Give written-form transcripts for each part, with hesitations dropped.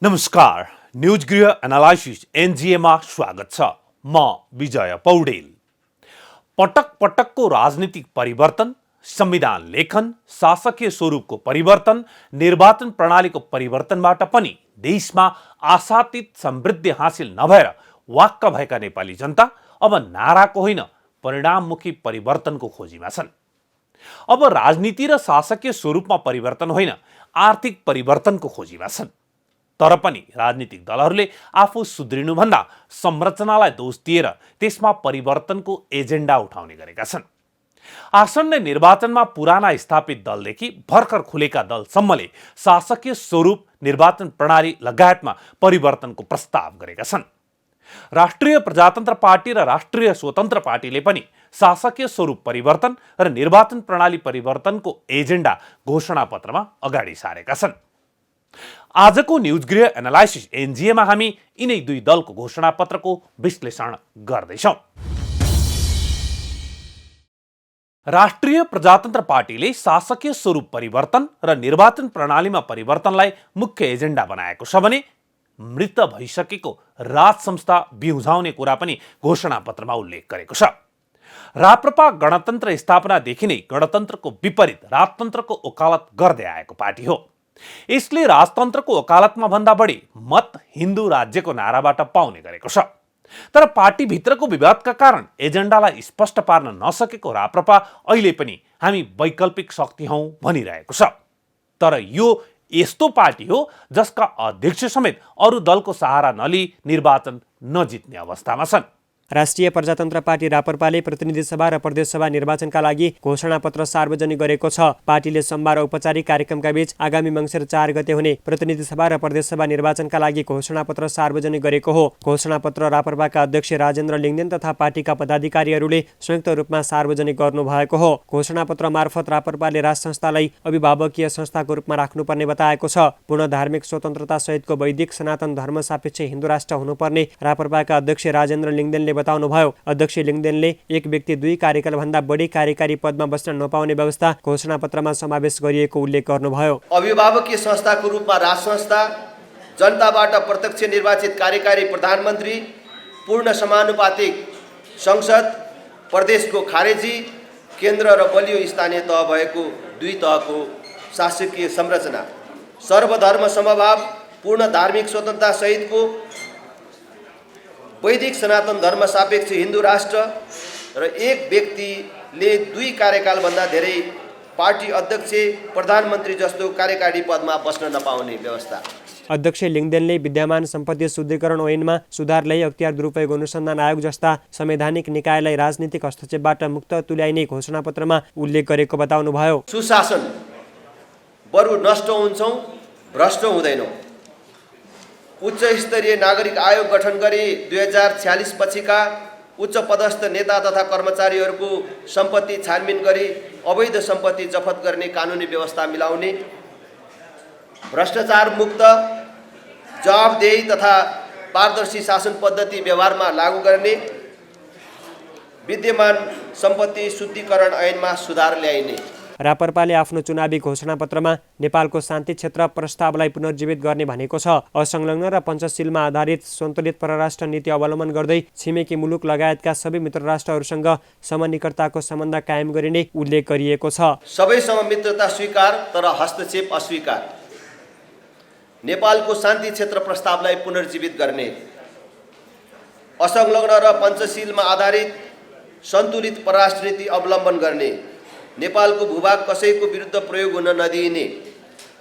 नमस्कार, न्यूज गृह एनालाइसिस एनजिएमा स्वागत छ। म विजय पौडेल। पटक पटकको राजनीतिक परिवर्तन, संविधान लेखन, शासकीय स्वरूपको परिवर्तन, निर्वाचन प्रणालीको परिवर्तनबाट पनि देशमा आशातीत समृद्धि हासिल नभएर वाक्क भएका नेपाली जनता अब नाराको होइन परिणाममुखी परिवर्तनको खोजीमा छन्। अब राजनीति र शासकीय स्वरूपमा परिवर्तन होइन आर्थिक परिवर्तनको खोजीमा छन्। तर पनि राजनीतिक दलहरूले आफू सुध्रिनुभन्दा संरचनालाई दोष दिएर त्यसमा परिवर्तनको एजेन्डा उठाउने गरेका छन्। आसन्न निर्वाचनमा पुराना स्थापित दलदेखि भर्खर खुलेका दलसम्मले शासकीय स्वरूप, निर्वाचन प्रणाली लगायतमा परिवर्तनको प्रस्ताव गरेका छन्। राष्ट्रिय प्रजातन्त्र पार्टी र राष्ट्रिय स्वतन्त्र पार्टीले पनि शासकीय स्वरूप परिवर्तन र निर्वाचन प्रणाली परिवर्तनको एजेन्डा घोषणापत्रमा अगाडि सारेका छन्। आजको न्यूज गृह एनालाइसिस एनजिएमा हामी यिनै दुई दलको घोषणापत्रको विश्लेषण गर्दैछौं। राष्ट्रिय प्रजातन्त्र पार्टीले शासकीय स्वरूप परिवर्तन र निर्वाचन प्रणालीमा परिवर्तनलाई मुख्य एजेन्डा बनाएको छ भने मृत भइसकेको राज संस्था बिउझाउने कुरा पनि घोषणापत्रमा उल्लेख गरेको छ। राप्रपा गणतन्त्र स्थापनादेखि नै गणतन्त्रको विपरीत राजतन्त्रको वकालत गर्दै आएको पार्टी हो। यसले राजतन्त्रको वकालतमा भन्दा बढी मत हिन्दू राज्यको नाराबाट पाउने गरेको छ। तर पार्टीभित्रको विवादका कारण एजेन्डालाई स्पष्ट पार्न नसकेको राप्रपा अहिले पनि हामी वैकल्पिक शक्ति हौं भनिरहेको छ। तर यो यस्तो पार्टी हो जसका अध्यक्ष समेत अरू दलको सहारा नलिई निर्वाचन नजित्ने अवस्थामा छन्। राष्ट्रिय प्रजातन्त्र पार्टी रापरपाले प्रतिनिधि सभा र प्रदेश सभा निर्वाचनका लागि घोषणापत्र सार्वजनिक गरेको छ। पार्टीले सोमबार औपचारिक कार्यक्रमका बीच आगामी मङ्सिर 4 गते हुने प्रतिनिधि सभा र प्रदेश सभा निर्वाचनका लागि घोषणापत्र सार्वजनिक गरेको हो। घोषणापत्र रापरपाका अध्यक्ष राजेन्द्र लिङ्गदेन तथा पार्टीका पदाधिकारीहरूले संयुक्त रूपमा सार्वजनिक गर्नुभएको हो। घोषणापत्र मार्फत रापरपाले राज संस्थालाई अभिभावकीय संस्थाको रूपमा राख्नुपर्ने बताएको छ। पूर्ण धार्मिक स्वतन्त्रता सहितको वैदिक सनातन धर्म सापेक्ष हिन्दू राष्ट्र हुनुपर्ने रापरपाका अध्यक्ष राजेन्द्र लिङ्गदेनले बताउनुभयो। अध्यक्ष लिङ्गदेनले एक व्यक्ति 2 कार्यकालभन्दा बढी कार्यकारी पदमा बस्न नपाउने व्यवस्था घोषणापत्रमा समावेश गरिएको उल्लेख गर्नुभयो। अभिभावकीय संस्थाको रूपमा राज संस्था, जनताबाट प्रत्यक्ष निर्वाचित कार्यकारी प्रधानमन्त्री, पूर्ण समानुपातिक संसद, प्रदेशको खारेजी, केन्द्र र बलियो स्थानीय तह भएको 2 तहको शासकीय संरचना, सर्वधर्म समभाव, पूर्ण धार्मिक स्वतन्त्रता सहितको वैदिक सनातन धर्म सापेक्ष हिन्दू राष्ट्र र एक व्यक्तिले 2 कार्यकालभन्दा धेरै पार्टी अध्यक्ष, प्रधानमन्त्री जस्तो कार्यकारी पदमा बस्न नपाउने व्यवस्था। अध्यक्ष लिङ्गदेनले विद्यमान सम्पत्ति शुद्धिकरण ऐनमा सुधार ल्याई अख्तियार दुरुपयोग अनुसन्धान आयोग जस्ता संवैधानिक निकायलाई राजनीतिक हस्तक्षेपबाट मुक्त तुल्याइने घोषणापत्रमा उल्लेख गरेको बताउनुभयो। सुशासन बरु नष्ट हुन्छौं, भ्रष्ट हुँदैनौं। उच्च स्तरीय नागरिक आयोग गठन गरी 2046 पछिका उच्च पदस्थ नेता तथा कर्मचारीहरूको सम्पत्ति छानबिन गरी अवैध सम्पत्ति जफत गर्ने कानुनी व्यवस्था मिलाउने, भ्रष्टाचार मुक्त, जवाफदेही तथा पारदर्शी शासन पद्धति व्यवहारमा लागू गर्ने, विद्यमान सम्पत्ति शुद्धिकरण ऐनमा सुधार ल्याइने। रापरपाले आफ्नो चुनावी घोषणापत्रमा नेपालको शान्ति क्षेत्र प्रस्तावलाई पुनर्जीवित गर्ने भनेको छ। असंलग्न र पञ्चशीलमा आधारित सन्तुलित परराष्ट्र नीति अवलम्बन गर्दै छिमेकी मुलुक लगायतका सबै मित्र राष्ट्रहरूसँग समनिकटताको सम्बन्ध कायम गरिने उल्लेख गरिएको छ। सबैसँग मित्रता स्वीकार तर हस्तक्षेप अस्वीकार। नेपालको शान्ति क्षेत्र प्रस्तावलाई पुनर्जीवित गर्ने, असंलग्न र पञ्चशीलमा आधारित सन्तुलित परराष्ट्र नीति अवलम्बन गर्ने, नेपालको भूभाग कसैको विरुद्ध प्रयोग हुन नदिइने,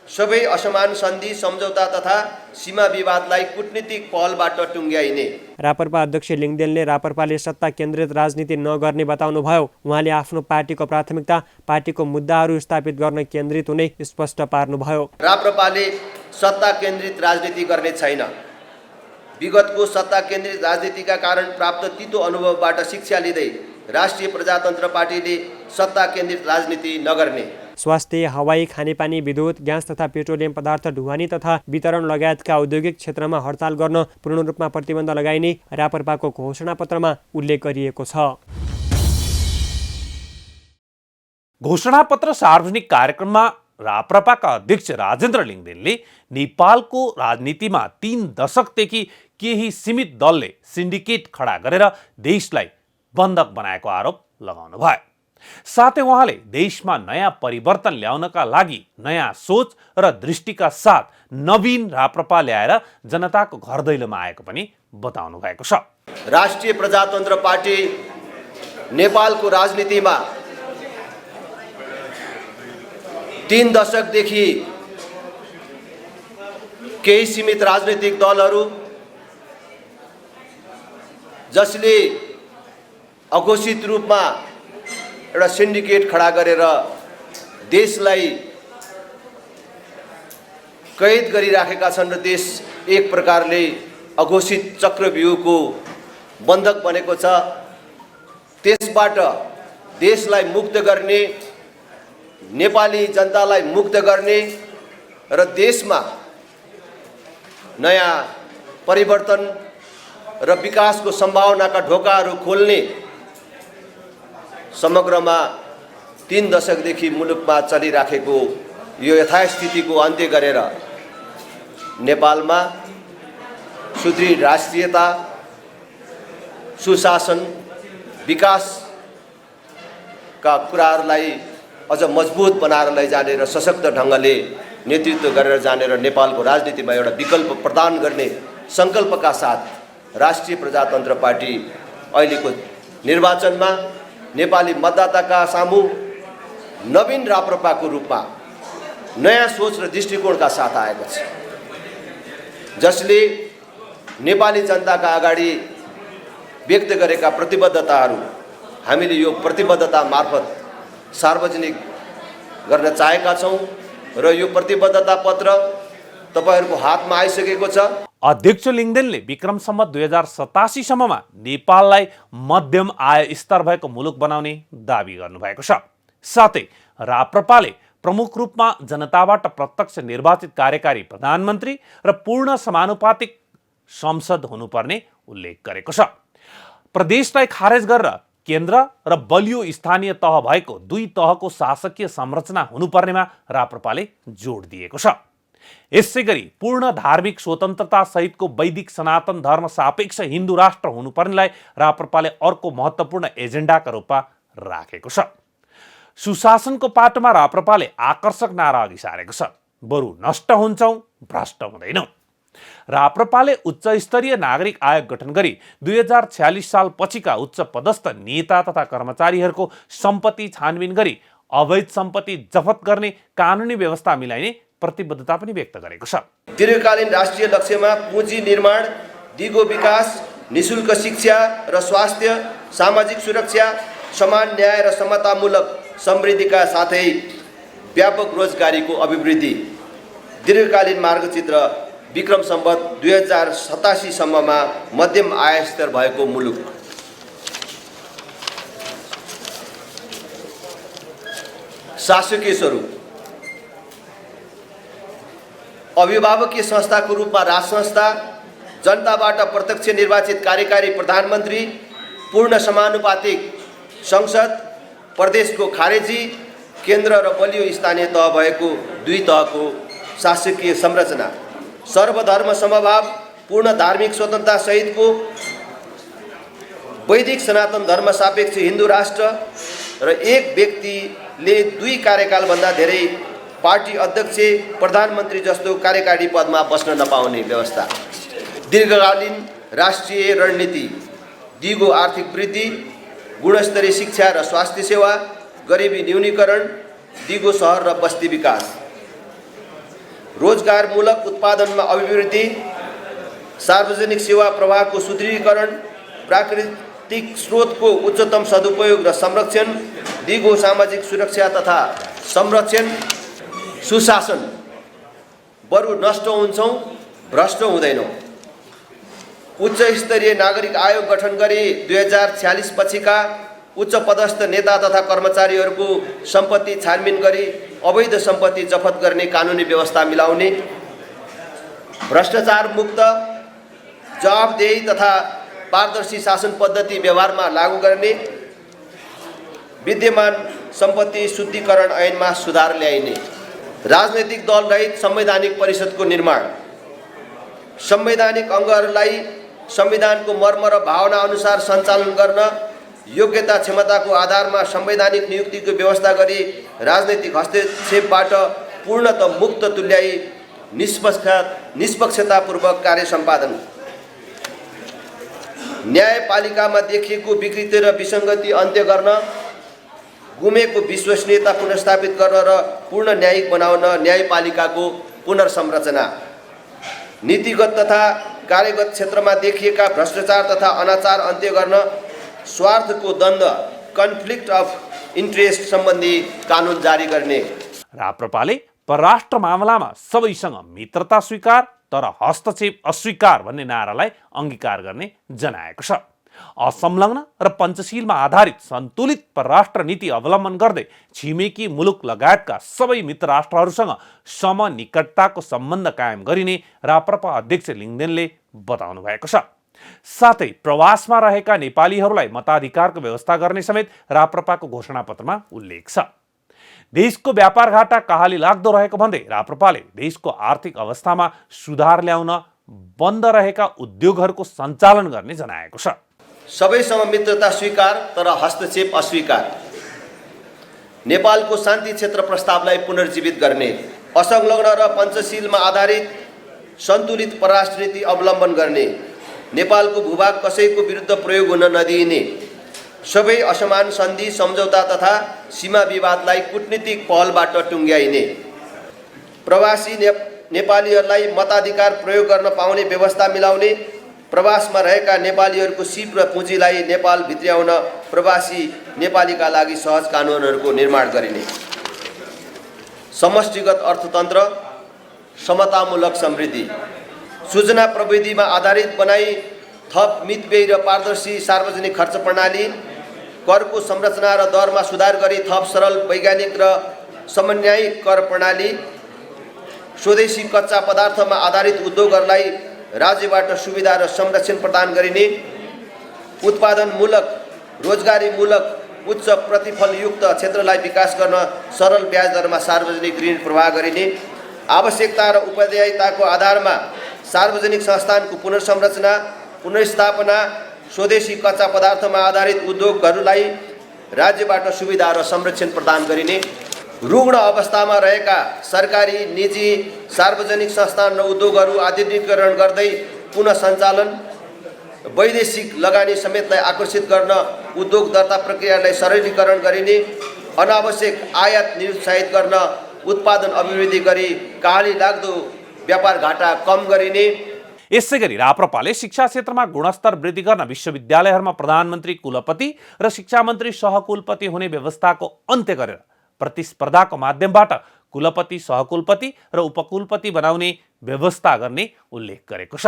सबै असमान सन्धि सम्झौता तथा सीमा विवादलाई कूटनीतिक पहलबाट टुङ्ग्याइने। रापरपा अध्यक्ष लिङ्गदेनले रापरपाले सत्ता केन्द्रित राजनीति नगर्ने बताउनुभयो। उहाँले आफ्नो पार्टीको प्राथमिकता पार्टीको मुद्दाहरू स्थापित गर्न केन्द्रित हुने स्पष्ट पार्नुभयो। राप्रपाले सत्ता केन्द्रित राजनीति गर्ने छैन। विगतको सत्ता केन्द्रित राजनीतिका कारण प्राप्त तितो अनुभवबाट शिक्षा लिँदै राष्ट्रिय प्रजातन्त्र पार्टीले सत्ता केन्द्रित राजनीति नगर्ने। स्वास्थ्य, हवाई, खानेपानी, विद्युत, ग्यास तथा पेट्रोलियम पदार्थ ढुवानी तथा वितरण लगायतका औद्योगिक क्षेत्रमा हडताल गर्न पूर्ण रूपमा प्रतिबन्ध लगाइने रापरपाको घोषणापत्रमा उल्लेख गरिएको छ। घोषणापत्र सार्वजनिक कार्यक्रममा राप्रपाका अध्यक्ष राजेन्द्र लिङदेनले नेपालको राजनीतिमा 3 दशकदेखि केही सीमित दलले सिन्डिकेट खडा गरेर देशलाई बन्धक बनाएको आरोप लगाउनु भयो। साथै उहाँले देशमा नयाँ परिवर्तन ल्याउनका लागि नयाँ सोच र दृष्टिका साथ नवीन राप्रपा ल्याएर जनताको घर दैलोमा आएको पनि बताउनु भएको छ। राष्ट्रिय प्रजातन्त्र पार्टी नेपालको राजनीतिमा 3 दशकदेखि केही सीमित राजनीतिक दलहरू जसले अघोषित रूपमा एउटा सिन्डिकेट खडा गरेर देशलाई कैद गरिराखेका छन् र देश एक प्रकारले अघोषित चक्रव्यूहको बन्धक बनेको छ। त्यसबाट देशलाई मुक्त गर्ने, नेपाली जनतालाई मुक्त गर्ने र देशमा नयाँ परिवर्तन र विकासको सम्भावनाका ढोकाहरू खोल्ने समग्रमा 3 दशकदेखि मुलुकमा चलिराखेको यो यथास्थितिको अन्त्य गरेर नेपालमा सुदृढ राष्ट्रियता, सुशासन, विकासका कुराहरूलाई अझ मजबुत बनाएर लैजाने र सशक्त ढङ्गले नेतृत्व गरेर जाने र नेपालको राजनीतिमा एउटा विकल्प प्रदान गर्ने सङ्कल्पका साथ राष्ट्रिय प्रजातन्त्र पार्टी अहिलेको निर्वाचनमा नेपाली मतदाताका सामु नवीन राप्रपाको रूपमा नयाँ सोच र दृष्टिकोणका साथ आएको छ, जसले नेपाली जनताका अगाडि व्यक्त गरेका प्रतिबद्धताहरू हामीले यो प्रतिबद्धता मार्फत सार्वजनिक गर्न चाहेका छौँ र यो प्रतिबद्धता पत्र तपाईहरूको हातमा आइसकेको छ। अध्यक्ष लिङदेनले विक्रम सम्वत 2087 सम्ममा नेपाललाई मध्यम आय स्तर भएको मुलुक बनाउने दावी गर्नुभएको छ। साथै राप्रपाले प्रमुख रूपमा जनताबाट प्रत्यक्ष निर्वाचित कार्यकारी प्रधानमन्त्री र पूर्ण समानुपातिक संसद हुनुपर्ने उल्लेख गरेको छ। प्रदेशलाई खारेज गरेर केन्द्र र बलियो स्थानीय तह भएको 2 तहको शासकीय संरचना हुनुपर्नेमा राप्रपाले जोड दिएको छ। यसैगरी पूर्ण धार्मिक स्वतन्त्रता सहितको वैदिक सनातन धर्म सापेक्ष हिन्दू राष्ट्र हुनुपर्नेलाई राप्रपाले अर्को महत्त्वपूर्ण एजेन्डाका रूपमा राखेको छ। सुशासनको पाटोमा राप्रपाले आकर्षक नारा अघि सारेको छ, बरु नष्ट हुन्छौँ भ्रष्ट हुँदैनौँ। राप्रपाले उच्च स्तरीय नागरिक आयोग गठन गरी 2046 साल पछिका उच्च पदस्थ नेता तथा कर्मचारीहरूको सम्पत्ति छानबिन गरी अवैध सम्पत्ति जफत गर्ने कानुनी व्यवस्था मिलाइने प्रतिबद्धता पनि व्यक्त गरेको छ। दीर्घकालीन राष्ट्रिय लक्ष्यमा पुँजी निर्माण, दिगो विकास, निशुल्क शिक्षा र स्वास्थ्य, सामाजिक सुरक्षा, समान न्याय र समतामूलक समृद्धिका साथै व्यापक रोजगारीको अभिवृद्धि, दीर्घकालीन मार्गचित्र विक्रम सम्वत 2087 सम्ममा मध्यम आय स्तर भएको मुलुक। शासकीय स्वरूप अभिभावकीय संस्थाको रूपमा राज संस्था, जनताबाट प्रत्यक्ष निर्वाचित कार्यकारी प्रधानमन्त्री, पूर्ण समानुपातिक संसद, प्रदेशको खारेजी, केन्द्र र बलियो स्थानीय तह भएको 2 तहको शासकीय संरचना, सर्वधर्म समभाव, पूर्ण धार्मिक स्वतन्त्रता सहितको वैदिक सनातन धर्म सापेक्ष हिन्दू राष्ट्र र एक व्यक्तिले 2 कार्यकालभन्दा धेरै पार्टी अध्यक्ष, प्रधानमन्त्री जस्तो कार्यकारी पदमा बस्न नपाउने व्यवस्था, दीर्घकालीन राष्ट्रिय रणनीति, दिगो आर्थिक वृद्धि, गुणस्तरीय शिक्षा र स्वास्थ्य सेवा, गरिबी न्यूनीकरण, दिगो सहर र बस्ती विकास, रोजगारमूलक उत्पादनमा अभिवृद्धि, सार्वजनिक सेवा प्रवाहको सुदृढीकरण, प्राकृतिक स्रोतको उच्चतम सदुपयोग र संरक्षण, दिगो सामाजिक सुरक्षा तथा संरक्षण, सुशासन, बरु नष्ट हुन्छौँ भ्रष्ट हुँदैनौँ। उच्च स्तरीय नागरिक आयोग गठन गरी 2046 पछिका उच्च पदस्थ नेता तथा कर्मचारीहरूको सम्पत्ति छानबिन गरी अवैध सम्पत्ति जफत गर्ने कानुनी व्यवस्था मिलाउने, भ्रष्टाचार मुक्त, जवाफदेही तथा पारदर्शी शासन पद्धति व्यवहारमा लागू गर्ने, विद्यमान सम्पत्ति शुद्धिकरण ऐनमा सुधार ल्याइने, राजनैतिक दल रहित संवैधानिक परिषदको निर्माण, संवैधानिक अङ्गहरूलाई संविधानको मर्म र भावना अनुसार सञ्चालन गर्न योग्यता क्षमताको आधारमा संवैधानिक नियुक्तिको व्यवस्था गरी राजनैतिक हस्तक्षेपबाट पूर्णतः मुक्त तुल्याई निष्पक्षतापूर्वक कार्य सम्पादन, न्यायपालिकामा देखिएको विकृति र विसङ्गति अन्त्य गर्न, गुमेको विश्वसनीयता पुनर्स्थापित गर्न र पूर्ण न्यायिक बनाउन न्यायपालिकाको पुनर्संरचना, नीतिगत तथा कार्यगत क्षेत्रमा देखिएका भ्रष्टाचार तथा अनाचार अन्त्य गर्न स्वार्थको द्वन्द्व कन्फ्लिक्ट अफ इन्ट्रेस्ट सम्बन्धी कानुन जारी गर्ने। राप्रपाले परराष्ट्र मामलामा सबैसँग मित्रता स्वीकार तर हस्तक्षेप अस्वीकार भन्ने नारालाई अङ्गीकार गर्ने जनाएको छ। असंलग्न र पञ्चशीलमा आधारित सन्तुलित परराष्ट्र नीति अवलम्बन गर्दै छिमेकी मुलुक लगायतका सबै मित्र राष्ट्रहरूसँग समनिकटताको सम्बन्ध कायम गरिने राप्रपा अध्यक्ष लिङदेनले बताउनु भएको छ। साथै प्रवासमा रहेका नेपालीहरूलाई मताधिकारको व्यवस्था गर्ने समेत राप्रपाको घोषणापत्रमा उल्लेख छ। देशको व्यापार घाटा कहाली लाग्दो रहेको भन्दै राप्रपाले देशको आर्थिक अवस्थामा सुधार ल्याउन बन्द रहेका उद्योगहरूको सञ्चालन गर्ने जनाएको छ। सबैसँग मित्रता स्वीकार तर हस्तक्षेप अस्वीकार, नेपालको शान्ति क्षेत्र प्रस्तावलाई पुनर्जीवित गर्ने, असंलग्न र पञ्चशीलमा आधारित सन्तुलित परराष्ट्र नीति अवलम्बन गर्ने, नेपालको भूभाग कसैको विरुद्ध प्रयोग हुन नदिइने, सबै असमान सन्धि सम्झौता तथा सीमा विवादलाई कूटनीतिक पहलबाट टुङ्ग्याइने, प्रवासी नेपालीहरूलाई मताधिकार प्रयोग गर्न पाउने व्यवस्था मिलाउने, प्रवासमा रहेका नेपालीहरूको सिप र पुँजीलाई नेपाल भित्र्याउन प्रवासी नेपालीका लागि सहज कानुनहरूको निर्माण गरिने, समष्टिगत अर्थतन्त्र, समतामूलक समृद्धि, सूचना प्रविधिमा आधारित बनाई थप मितव्ययी र पारदर्शी सार्वजनिक खर्च प्रणाली, करको संरचना र दरमा सुधार गरी थप सरल वैज्ञानिक र समन्वयित कर प्रणाली, स्वदेशी कच्चा पदार्थमा आधारित उद्योगहरूलाई राज्यबाट सुविधा र संरक्षण प्रदान गरिने, उत्पादनमूलक रोजगारीमूलक उच्च प्रतिफलयुक्त क्षेत्रलाई विकास गर्न सरल ब्याज दरमा सार्वजनिक ऋण प्रवाह गरिने, आवश्यकता र उत्तरदायिताको आधारमा सार्वजनिक संस्थानको पुनर्संरचना पुनर्स्थापना, स्वदेशी कच्चा पदार्थमा आधारित उद्योगहरूलाई राज्यबाट सुविधा र संरक्षण प्रदान गरिने, रुग्ण अवस्थामा रहेका सरकारी निजी सार्वजनिक संस्थान र उद्योगहरू आधुनिकीकरण गर्दै पुनः सञ्चालन, वैदेशिक लगानी समेतलाई आकर्षित गर्न उद्योग दर्ता प्रक्रियालाई सरलीकरण गरिने, अनावश्यक आयात निरुत्साहित गर्न उत्पादन अभिवृद्धि गरी कहाली लाग्दो व्यापार घाटा कम गरिने। यसै गरी राप्रपाले शिक्षा क्षेत्रमा गुणस्तर वृद्धि गर्न विश्वविद्यालयहरूमा प्रधानमन्त्री कुलपति र शिक्षा मन्त्री सहकुलपति हुने व्यवस्थाको अन्त्य गरेर प्रतिस्पर्धाको माध्यमबाट कुलपति सहकुलपति र उपकुलपति बनाउने व्यवस्था गर्ने उल्लेख गरेको छ।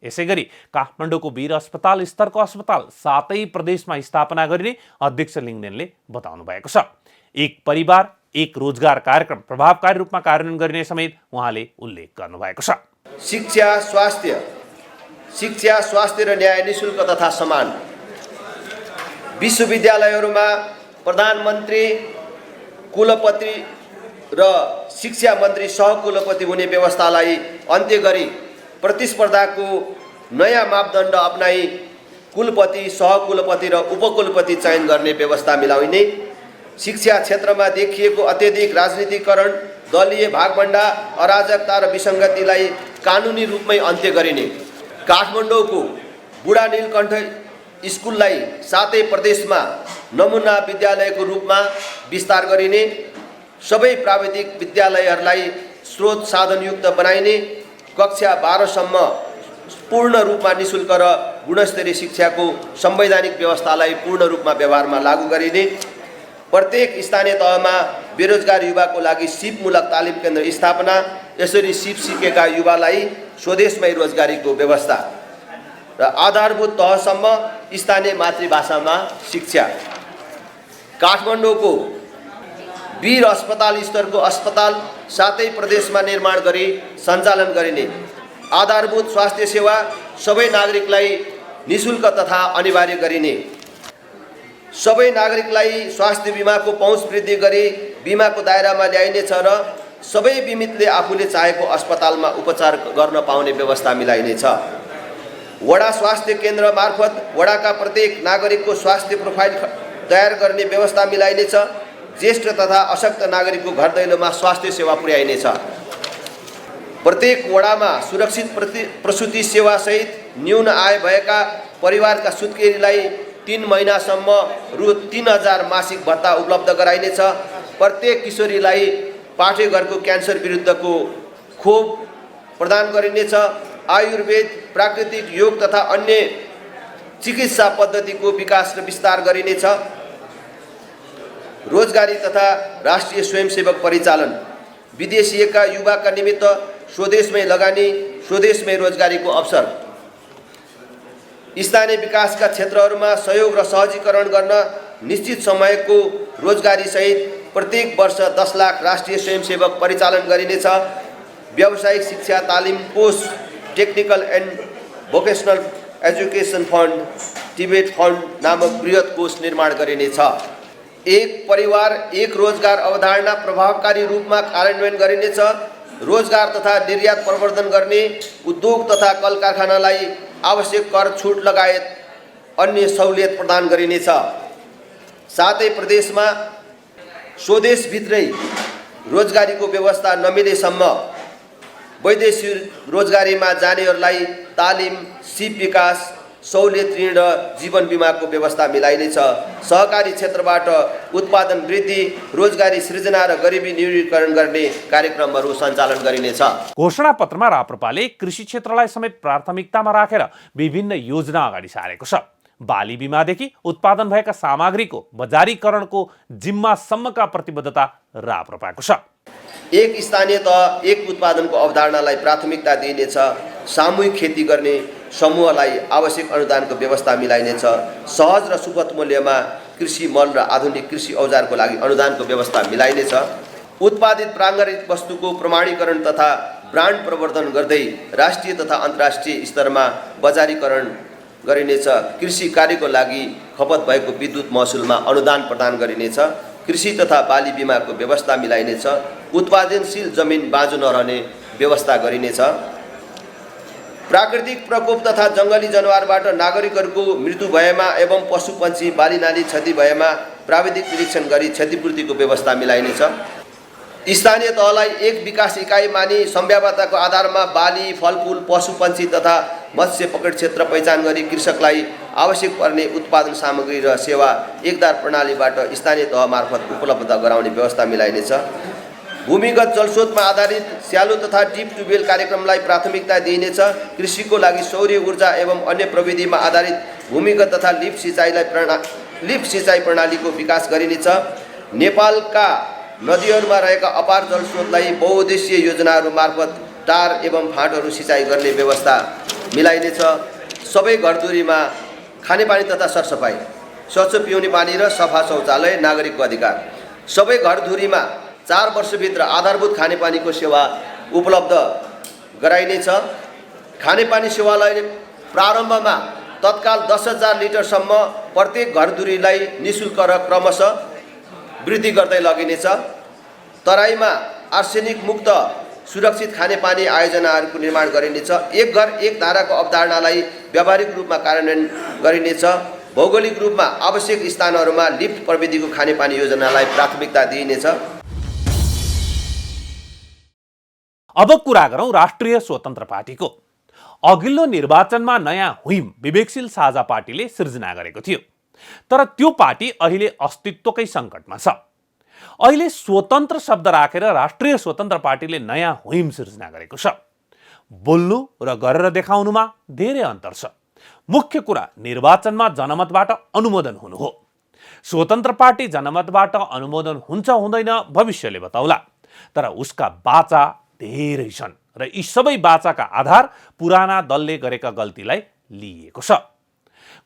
यसैगरी काठमाडौँको वीर अस्पताल स्तरको अस्पताल 7 प्रदेशमा स्थापना गरिने अध्यक्ष लिङदेनले बताउनु भएको छ। एक परिवार एक रोजगार कार्यक्रम प्रभावकारी रूपमा कार्यान्वयन गरिने समेत उहाँले उल्लेख गर्नुभएको छ। शिक्षा स्वास्थ्य र न्याय निशुल्क तथा समान, विश्वविद्यालयहरूमा प्रधानमन्त्री कुलपति र शिक्षा मन्त्री सहकुलपति हुने व्यवस्थालाई अन्त्य गरी प्रतिस्पर्धाको नयाँ मापदण्ड अपनाई कुलपति सहकुलपति र उपकुलपति चयन गर्ने व्यवस्था मिलाउने, शिक्षा क्षेत्रमा देखिएको अत्यधिक राजनीतिकरण, दलीय भागभण्डा, अराजकता र विसङ्गतिलाई कानुनी रूपमै अन्त्य गरिने, काठमाडौँको बुढा नीलकण्ठ स्कुललाई 7 प्रदेशमा नमुना विद्यालयको रूपमा विस्तार गरिने, सबै प्राविधिक विद्यालयहरूलाई स्रोत साधनयुक्त बनाइने, कक्षा 12 सम्म पूर्ण रूपमा निशुल्क र गुणस्तरीय शिक्षाको संवैधानिक व्यवस्थालाई पूर्ण रूपमा व्यवहारमा लागू गरिने, प्रत्येक स्थानीय तहमा बेरोजगार युवाको लागि सिपमूलक तालिम केन्द्र स्थापना, यसरी सिप सिकेका युवालाई स्वदेशमै रोजगारीको व्यवस्था र आधारभूत तहसम्म स्थानीय मातृभाषामा शिक्षा, काठमाडौँको वीर अस्पताल स्तरको अस्पताल 7 प्रदेशमा निर्माण गरी सञ्चालन गरिने, आधारभूत स्वास्थ्य सेवा सबै नागरिकलाई निशुल्क तथा अनिवार्य गरिने, सबै नागरिकलाई स्वास्थ्य बिमाको पहुँच वृद्धि गरी बिमाको दायरामा ल्याइनेछ र सबै बिमितले आफूले चाहेको अस्पतालमा उपचार गर्न पाउने व्यवस्था मिलाइनेछ। वडा स्वास्थ्य केन्द्र मार्फत वडाका प्रत्येक नागरिकको स्वास्थ्य प्रोफाइल तयार गर्ने व्यवस्था मिलाइनेछ। ज्येष्ठ तथा अशक्त नागरिकको घर दैलोमा स्वास्थ्य सेवा पुर्याइनेछ। प्रत्येक वडामा सुरक्षित प्रसुति सेवासहित न्यून आय भएका परिवारका सुत्केरीलाई 3 महिनासम्म रु 3000 मासिक भत्ता उपलब्ध गराइनेछ। प्रत्येक किशोरीलाई पाठेघरको क्यान्सर विरुद्धको खोप प्रदान गरिनेछ। आयुर्वेद, प्राकृतिक योग तथा अन्य चिकित्सा पद्धतिको विकास र विस्तार गरिनेछ। रोजगारी तथा राष्ट्रिय स्वयंसेवक परिचालन, विदेशिएका युवाका निमित्त स्वदेशमै लगानी, स्वदेशमै रोजगारीको अवसर, स्थानीय विकासका क्षेत्रहरूमा सहयोग र सहजीकरण गर्न निश्चित समयको रोजगारीसहित प्रत्येक वर्ष 10 लाख राष्ट्रिय स्वयंसेवक परिचालन गरिनेछ। व्यावसायिक शिक्षा तालिम कोष, technical and vocational education fund, Tibet fund नामक बृहत कोष निर्माण गरिनेछ। एक परिवार एक रोजगार अवधारणा प्रभावकारी रूपमा कार्यान्वयन गरिनेछ। रोजगार तथा निर्यात प्रवर्धन गर्ने, उद्योग तथा कल कारखानालाई आवश्यक कर छुट लगायत अन्य सहुलियत प्रदान गरिनेछ। साथै प्रदेशमा स्वदेशभित्रै रोजगारीको व्यवस्था नमिलेसम्म वैदेशिक रोजगारीमा जानेहरूलाई तालिम, सिप विकास, सहुलियत ऋण र जीवन बिमाको व्यवस्था मिलाइनेछ। सहकारी क्षेत्रबाट उत्पादन वृद्धि, रोजगारी सृजना र गरिबी न्यूनीकरण गर्ने कार्यक्रमहरू सञ्चालन गरिनेछ। घोषणापत्रमा राप्रपाले कृषि क्षेत्रलाई समेत प्राथमिकतामा राखेर विभिन्न योजना अगाडि सारेको छ। बाली बिमादेखि उत्पादन भएका सामग्रीको बजारीकरणको जिम्मासम्मका प्रतिबद्धता राप्रपाको छ। एक स्थानीय तह एक उत्पादनको अवधारणालाई प्राथमिकता दिइनेछ। सामूहिक खेती गर्ने समूहलाई आवश्यक अनुदानको व्यवस्था मिलाइनेछ। सहज र सुपथ मूल्यमा कृषि मल र आधुनिक कृषि औजारको लागि अनुदानको व्यवस्था मिलाइनेछ। उत्पादित प्राङ्गारिक वस्तुको प्रमाणीकरण तथा ब्रान्ड प्रवर्धन गर्दै राष्ट्रिय तथा अन्तर्राष्ट्रिय स्तरमा बजारीकरण गरिनेछ। कृषि कार्यको लागि खपत भएको विद्युत महसुलमा अनुदान प्रदान गरिनेछ। कृषि तथा बाली बिमाको व्यवस्था मिलाइनेछ। उत्पादनशील जमिन बाँझो नरहने व्यवस्था गरिनेछ। प्राकृतिक प्रकोप तथा जङ्गली जनावरबाट नागरिकहरूको मृत्यु भएमा एवं पशुपन्छी बालीनाली क्षति भएमा प्राविधिक निरीक्षण गरी क्षतिपूर्तिको व्यवस्था मिलाइनेछ। स्थानीय तहलाई एक विकास इकाइ मानी सम्भाव्यताको आधारमा बाली, फलफुल, पशुपन्छी तथा मत्स्य पकड क्षेत्र पहिचान गरी कृषकलाई आवश्यक पर्ने उत्पादन सामग्री र सेवा एकदार प्रणालीबाट स्थानीय तह मार्फत उपलब्ध गराउने व्यवस्था मिलाइनेछ। भूमिगत जलस्रोतमा आधारित स्यालो तथा डिप ट्युबवेल कार्यक्रमलाई प्राथमिकता दिइनेछ। कृषिको लागि सौर्य ऊर्जा एवं अन्य प्रविधिमा आधारित भूमिगत तथा लिफ्ट सिँचाइ प्रणालीको विकास गरिनेछ। नेपालका नदीहरूमा रहेका अपार जलस्रोतलाई बहुउद्देश्य योजनाहरू मार्फत टार एवं फाँटहरू सिँचाइ गर्ने व्यवस्था मिलाइनेछ। सबै घरधुरीमा खानेपानी तथा सरसफाइ, स्वच्छ पिउने पानी र सफा शौचालय नागरिकको अधिकार। सबै घरधुरीमा 4 वर्षभित्र आधारभूत खानेपानीको सेवा उपलब्ध गराइनेछ। खानेपानी सेवालाई प्रारम्भमा तत्काल 10,000 लिटरसम्म प्रत्येक घरधुरीलाई निःशुल्क र क्रमशः वृद्धि गर्दै लगिनेछ। तराईमा आर्सेनिक मुक्त सुरक्षित खानेपानी आयोजनाहरूको निर्माण गरिनेछ। एक घर एक धाराको अवधारणालाई व्यावहारिक रूपमा कार्यान्वयन गरिनेछ। भौगोलिक रूपमा आवश्यक स्थानहरूमा लिफ्ट प्रविधिको खानेपानी योजनालाई प्राथमिकता दिइनेछ। अब कुरा गरौँ राष्ट्रिय स्वतन्त्र पार्टीको। अघिल्लो निर्वाचनमा नयाँ हुइम विवेकशील साझा पार्टीले सिर्जना गरेको थियो, तर त्यो पार्टी अहिले अस्तित्वकै सङ्कटमा छ। अहिले स्वतन्त्र शब्द राखेर राष्ट्रिय स्वतन्त्र पार्टीले नयाँ हुइम सिर्जना गरेको छ। बोल्नु र गरेर देखाउनुमा धेरै अन्तर छ। मुख्य कुरा निर्वाचनमा जनमतबाट अनुमोदन हुनु हो। स्वतन्त्र पार्टी जनमतबाट अनुमोदन हुन्छ हुँदैन भविष्यले बताउला, तर उसका बाचा धेरै छन् र यी सबै बाचाका आधार पुराना दलले गरेका गल्तीलाई लिइएको छ।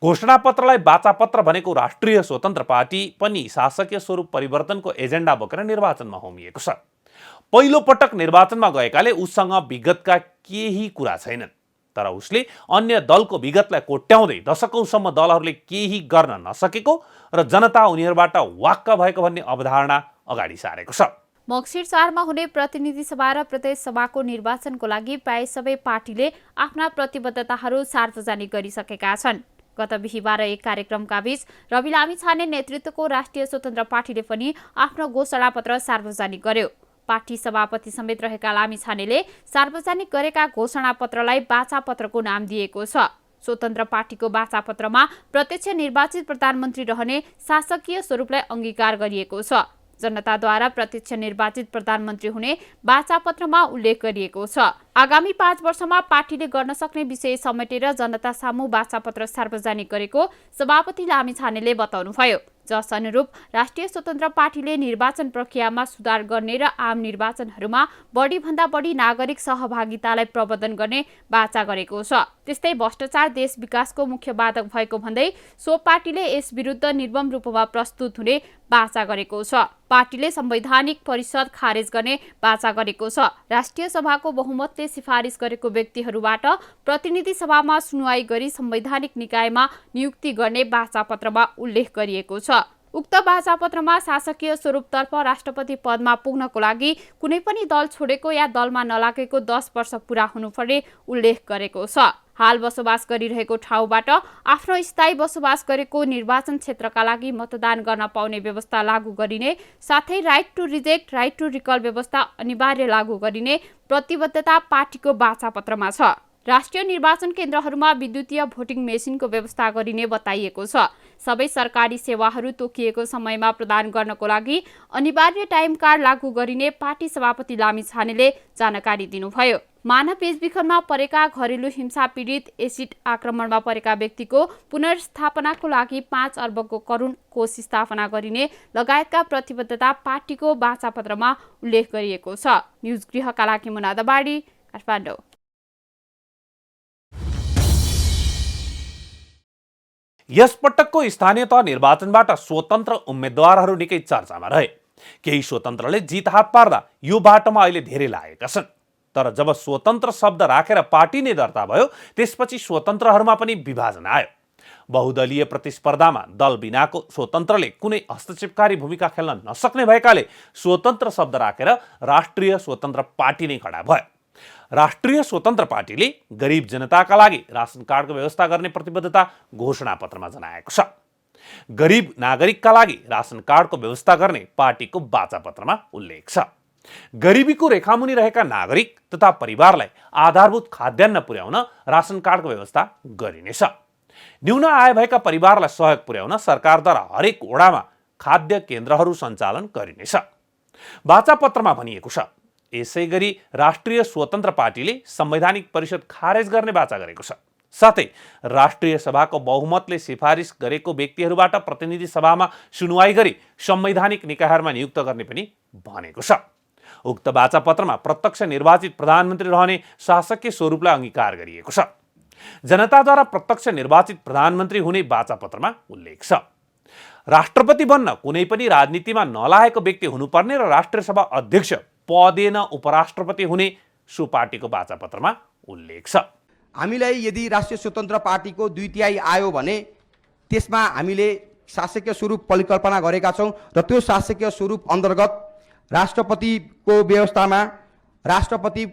घोषणापत्रलाई बाचापत्र भनेको राष्ट्रिय स्वतन्त्र पार्टी पनि शासकीय स्वरूप परिवर्तनको एजेन्डा बोकेर निर्वाचनमा होमिएको छ। पहिलो पटक निर्वाचनमा गएकाले उसँग विगतका केही कुरा छैनन्, तर उसले अन्य दलको विगतलाई कोट्याउँदै दशकौँसम्म दलहरूले केही गर्न नसकेको र जनता उनीहरूबाट वाक्क भएको भन्ने अवधारणा अगाडि सारेको छ। मक्सिर 4 मा हुने प्रतिनिधि सभा र प्रदेश सभाको निर्वाचनको लागि प्राय सबै पार्टीले आफ्ना प्रतिबद्धताहरू सार्वजनिक गरिसकेका छन्। गत बिहीबार एक कार्यक्रमका बीच रवि लामिछाने नेतृत्वको राष्ट्रिय स्वतन्त्र पार्टीले पनि आफ्नो घोषणापत्र सार्वजनिक गर्यो। पार्टी सभापति समेत रहेका लामिछानेले सार्वजनिक गरेका घोषणापत्रलाई बाचापत्रको नाम दिएको छ। स्वतन्त्र पार्टीको बाचापत्रमा प्रत्यक्ष निर्वाचित प्रधानमन्त्री रहने शासकीय स्वरूपलाई अंगीकार गरिएको छ। जनताद्वारा प्रत्यक्ष निर्वाचित प्रधानमन्त्री हुने बाचापत्रमा उल्लेख गरिएको छ। आगामी 5 वर्षमा पार्टीले गर्न सक्ने विषय समेटेर जनता सामु बाचापत्र सार्वजनिक गरेको सभापति लामिछानेले बताउनुभयो। जस अनुरूप राष्ट्रिय स्वतन्त्र पार्टीले निर्वाचन प्रक्रियामा सुधार गर्ने र आम निर्वाचनहरूमा बढीभन्दा बढी नागरिक सहभागितालाई प्रवर्धन गर्ने बाचा गरेको छ। त्यस्तै भ्रष्टाचार देश विकासको मुख्य बाधक भएको भन्दै सो पार्टीले यस विरुद्ध निर्मम रूपमा प्रस्तुत हुने बाचा गरेको छ। पार्टीले संवैधानिक परिषद खारेज गर्ने बाचा गरेको छ। राष्ट्रिय सभाको बहुमतले सिफारिस गरेको व्यक्तिहरूबाट प्रतिनिधि सभामा सुनुवाई गरी संवैधानिक निकायमा नियुक्ति गर्ने बाचापत्रमा उल्लेख गरिएको छ। उक्त बाचापत्रमा शासकीय स्वरूपतर्फ राष्ट्रपति पदमा पुग्नको लागि कुनै पनि दल छोडेको या दलमा नलागेको 10 वर्ष पूरा हुनुपर्ने उल्लेख गरेको छ। हाल बसोबास गरिरहेको ठाउँबाट आफ्नो स्थायी बसोबास गरेको निर्वाचन क्षेत्रका लागि मतदान गर्न पाउने व्यवस्था लागू गरिने साथै right to reject, right to recall व्यवस्था अनिवार्य लागू गरिने प्रतिबद्धता पार्टीको बाचापत्रमा छ। राष्ट्रिय निर्वाचन केन्द्रहरूमा विद्युतीय भोटिङ मेसिनको व्यवस्था गरिने बताइएको छ। सबै सरकारी सेवाहरू तोकिएको समयमा प्रदान गर्नको लागि अनिवार्य टाइम कार्ड लागू गरिने पार्टी सभापति लामिछानेले जानकारी दिनुभयो। मानव बेचबिखनमा परेका, घरेलु हिंसा पीडित, एसिड आक्रमणमा परेका व्यक्तिको पुनर्स्थापनाको लागि 5 अर्बको करोड कोष स्थापना गरिने लगायतका प्रतिबद्धता पार्टीको बाचापत्रमा उल्लेख गरिएको छ। न्युज गृहका लागि मुना दबाडी, काठमाडौँ। यस पटकको स्थानीय तह निर्वाचनबाट स्वतन्त्र उम्मेद्वारहरू निकै चर्चामा रहे। केही स्वतन्त्रले जित हात पार्दा यो बाटोमा अहिले धेरै लागेका छन्। तर जब स्वतन्त्र शब्द राखेर पार्टी नै दर्ता भयो त्यसपछि स्वतन्त्रहरूमा पनि विभाजन आयो। बहुदलीय प्रतिस्पर्धामा दल बिनाको स्वतन्त्रले कुनै हस्तक्षेपकारी भूमिका खेल्न नसक्ने भएकाले स्वतन्त्र शब्द राखेर राष्ट्रिय स्वतन्त्र पार्टी नै खडा भयो। राष्ट्रिय स्वतन्त्र पार्टीले गरिब जनताका लागि रासन कार्डको व्यवस्था गर्ने प्रतिबद्धता घोषणापत्रमा जनाएको छ। गरिब नागरिकका लागि रासन कार्डको व्यवस्था गर्ने पार्टीको बाचापत्रमा उल्लेख छ। गरिबीको रेखामुनि रहेका नागरिक तथा परिवारलाई आधारभूत खाद्यान्न पुर्याउन रासन कार्डको व्यवस्था गरिनेछ। न्यून आय भएका परिवारलाई सहयोग पुर्याउन सरकारद्वारा हरेक वडामा खाद्य केन्द्रहरू सञ्चालन गरिनेछ। बाचापत्रमा भनिएको छ। यसैगरी राष्ट्रिय स्वतन्त्र पार्टीले संवैधानिक परिषद खारेज गर्ने बाचा गरेको छ। साथै राष्ट्रिय सभाको बहुमतले सिफारिस गरेको व्यक्तिहरूबाट प्रतिनिधि सभामा सुनुवाई गरी संवैधानिक निकायहरूमा नियुक्त गर्ने पनि भनेको छ। उक्त बाचापत्रमा प्रत्यक्ष निर्वाचित प्रधानमन्त्री रहने शासकीय स्वरूपलाई अंगीकार गरिएको छ। जनताद्वारा प्रत्यक्ष निर्वाचित प्रधानमन्त्री हुने बाचापत्रमा उल्लेख छ। राष्ट्रपति बन्न कुनै पनि राजनीतिमा नलागेको व्यक्ति हुनुपर्ने र राष्ट्रिय सभा अध्यक्ष पदेन उपराष्ट्रपति हुने सो पार्टीको बाचापत्रमा उल्लेख छ। हामीलाई यदि राष्ट्रिय स्वतन्त्र पार्टीको 2/3 आयो भने त्यसमा हामीले शासकीय स्वरूप परिकल्पना गरेका छौँ र त्यो शासकीय स्वरूप अन्तर्गत राष्ट्रपतिको व्यवस्थामा राष्ट्रपति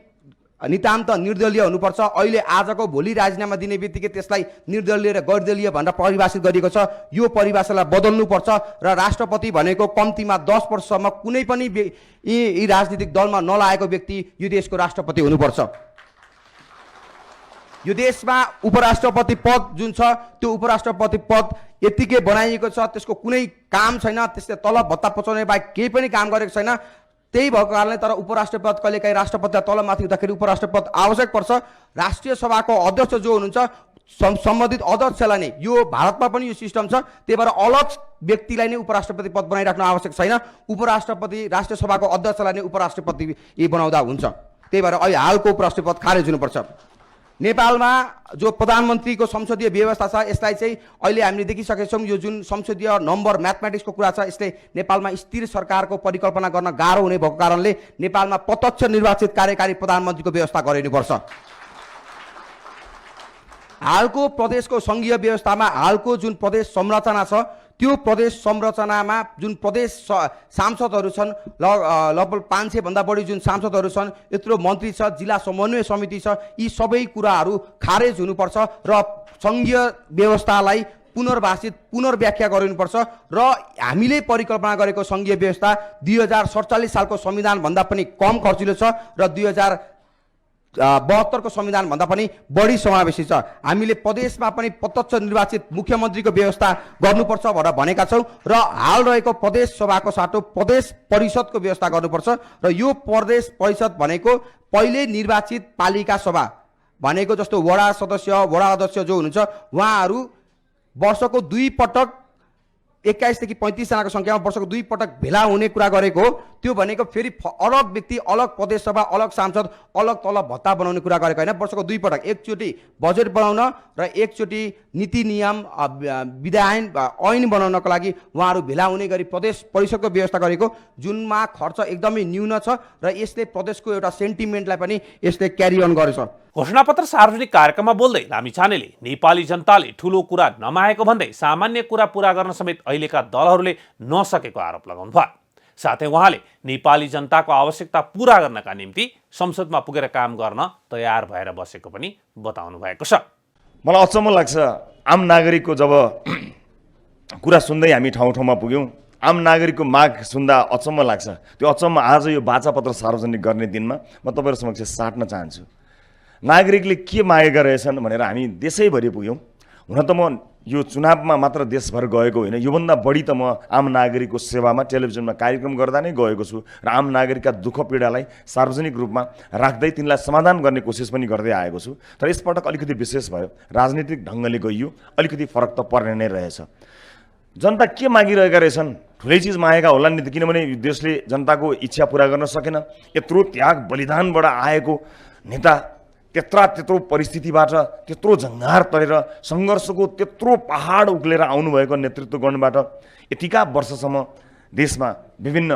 नितान्त निर्दलीय हुनुपर्छ। अहिले आजको भोलि राजीनामा दिने बित्तिकै त्यसलाई निर्दलीय र गैरदलीय भनेर परिभाषित गरिएको छ। यो परिभाषालाई बदल्नुपर्छ र राष्ट्रपति भनेको कम्तीमा 10 वर्षसम्म कुनै पनि यी राजनीतिक दलमा नलागेको व्यक्ति यो देशको राष्ट्रपति हुनुपर्छ। यो देशमा उपराष्ट्रपति पद जुन छ त्यो उपराष्ट्रपति पद यतिकै बनाइएको छ, त्यसको कुनै काम छैन, त्यसले तलब भत्ता पचाउने बाहेक केही पनि काम गरेको छैन। त्यही भएको कारणले तर उपराष्ट्रपति कहिलेकाहीँ राष्ट्रपतिलाई तलमाथि हुँदाखेरि उपराष्ट्रपति आवश्यक पर्छ। राष्ट्रिय सभाको अध्यक्ष जो हुनुहुन्छ सम्बन्धित अध्यक्षलाई नै, यो भारतमा पनि यो सिस्टम छ, त्यही भएर अलग व्यक्तिलाई नै उपराष्ट्रपति पद बनाइराख्नु आवश्यक छैन। उपराष्ट्रपति राष्ट्रिय सभाको अध्यक्षलाई नै उपराष्ट्रपति बनाउँदा हुन्छ। त्यही भएर अहिले हालको उपराष्ट्रपति पद खारेज हुनुपर्छ। नेपालमा जो प्रधानमन्त्रीको संसदीय व्यवस्था छ यसलाई चाहिँ अहिले हामीले देखिसकेका छौँ। यो जुन संसदीय नम्बर म्याथमेटिक्सको कुरा छ यसले नेपालमा स्थिर सरकारको परिकल्पना गर्न गाह्रो हुने भएको कारणले नेपालमा प्रत्यक्ष निर्वाचित कार्यकारी प्रधानमन्त्रीको व्यवस्था गरिनुपर्छ। हालको प्रदेशको सङ्घीय व्यवस्थामा हालको जुन प्रदेश संरचना छ त्यो प्रदेश संरचनामा जुन प्रदेश सांसदहरू छन्, लगभग 500 भन्दा बढी जुन सांसदहरू छन्, यत्रो मन्त्री छ, जिल्ला समन्वय समिति छ, यी सबै कुराहरू खारेज हुनुपर्छ र सङ्घीय व्यवस्थालाई पुनर्व्याख्या गरिनुपर्छ र हामीले परिकल्पना गरेको सङ्घीय व्यवस्था 2047 सालको संविधानभन्दा पनि कम खर्चिलो छ र 2072 को संविधानभन्दा पनि बढी समावेशी छ। हामीले प्रदेशमा पनि प्रत्यक्ष निर्वाचित मुख्यमन्त्रीको व्यवस्था गर्नुपर्छ भनेर भनेका छौँ र हाल रहेको प्रदेश सभाको साटो प्रदेश परिषदको व्यवस्था गर्नुपर्छ र यो प्रदेश परिषद भनेको पहिले निर्वाचित पालिका सभा भनेको जस्तो वडा सदस्य, वडा अध्यक्ष जो हुनुहुन्छ उहाँहरू वर्षको 2 पटक 21 देखि 35 जनाको संख्यामा वर्षको 2 पटक भेला हुने कुरा गरेको हो। त्यो भनेको फेरि अलग व्यक्ति, अलग प्रदेश सभा, अलग सांसद, अलग तलब भत्ता बनाउने कुरा गरेको होइन। वर्षको 2 पटक एकचोटि बजेट बनाउन र एकचोटि नीति नियम विधायन ऐन बनाउनको लागि उहाँहरू भेला हुने गरी प्रदेश परिषदको व्यवस्था गरेको, जुनमा खर्च एकदमै न्यून छ र यसले प्रदेशको एउटा सेन्टिमेन्टलाई पनि यसले क्यारी अन गरेछ। घोषणापत्र सार्वजनिक कार्यक्रममा बोल्दै लामिछानेले नेपाली जनताले ठूलो कुरा नमागेको भन्दै सामान्य कुरा पूरा गर्न समेत अहिलेका दलहरूले नसकेको आरोप लगाउनु भयो। साथै उहाँले नेपाली जनताको आवश्यकता पूरा गर्नका निम्ति संसदमा पुगेर काम गर्न तयार भएर बसेको पनि बताउनु भएको छ। मलाई अचम्म लाग्छ, आम नागरिकको जब कुरा सुन्दै हामी ठाउँ ठाउँमा पुग्यौँ, आम नागरिकको माग सुन्दा अचम्म लाग्छ। त्यो अचम्म आज यो वाचापत्र सार्वजनिक गर्ने दिनमा म तपाईँहरू समक्ष साट्न चाहन्छु। नागरिकले के मागेका रहेछन् भनेर हामी देशैभरि पुग्यौँ। हुन त म यो चुनावमा मात्र देशभर गएको होइन, योभन्दा बढी त म आम नागरिकको सेवामा टेलिभिजनमा कार्यक्रम गर्दा नै गएको छु र आम नागरिकका दुःख पीडालाई सार्वजनिक रूपमा राख्दै तिनलाई समाधान गर्ने कोसिस पनि गर्दै आएको छु। तर यसपटक अलिकति विशेष भयो, राजनीतिक ढङ्गले गइयो, अलिकति फरक त पर्ने नै रहेछ। जनता के मागिरहेका रहेछन्? ठुलै चिज मागेका होला नि त, किनभने देशले जनताको इच्छा पुरा गर्न सकेन। यत्रो त्याग बलिदानबाट आएको नेता त्यत्रो परिस्थितिबाट, त्यत्रो जङ्घार तरेर सङ्घर्षको त्यत्रो पहाड उक्लेर आउनुभएको नेतृत्वगणबाट यतिका वर्षसम्म देशमा विभिन्न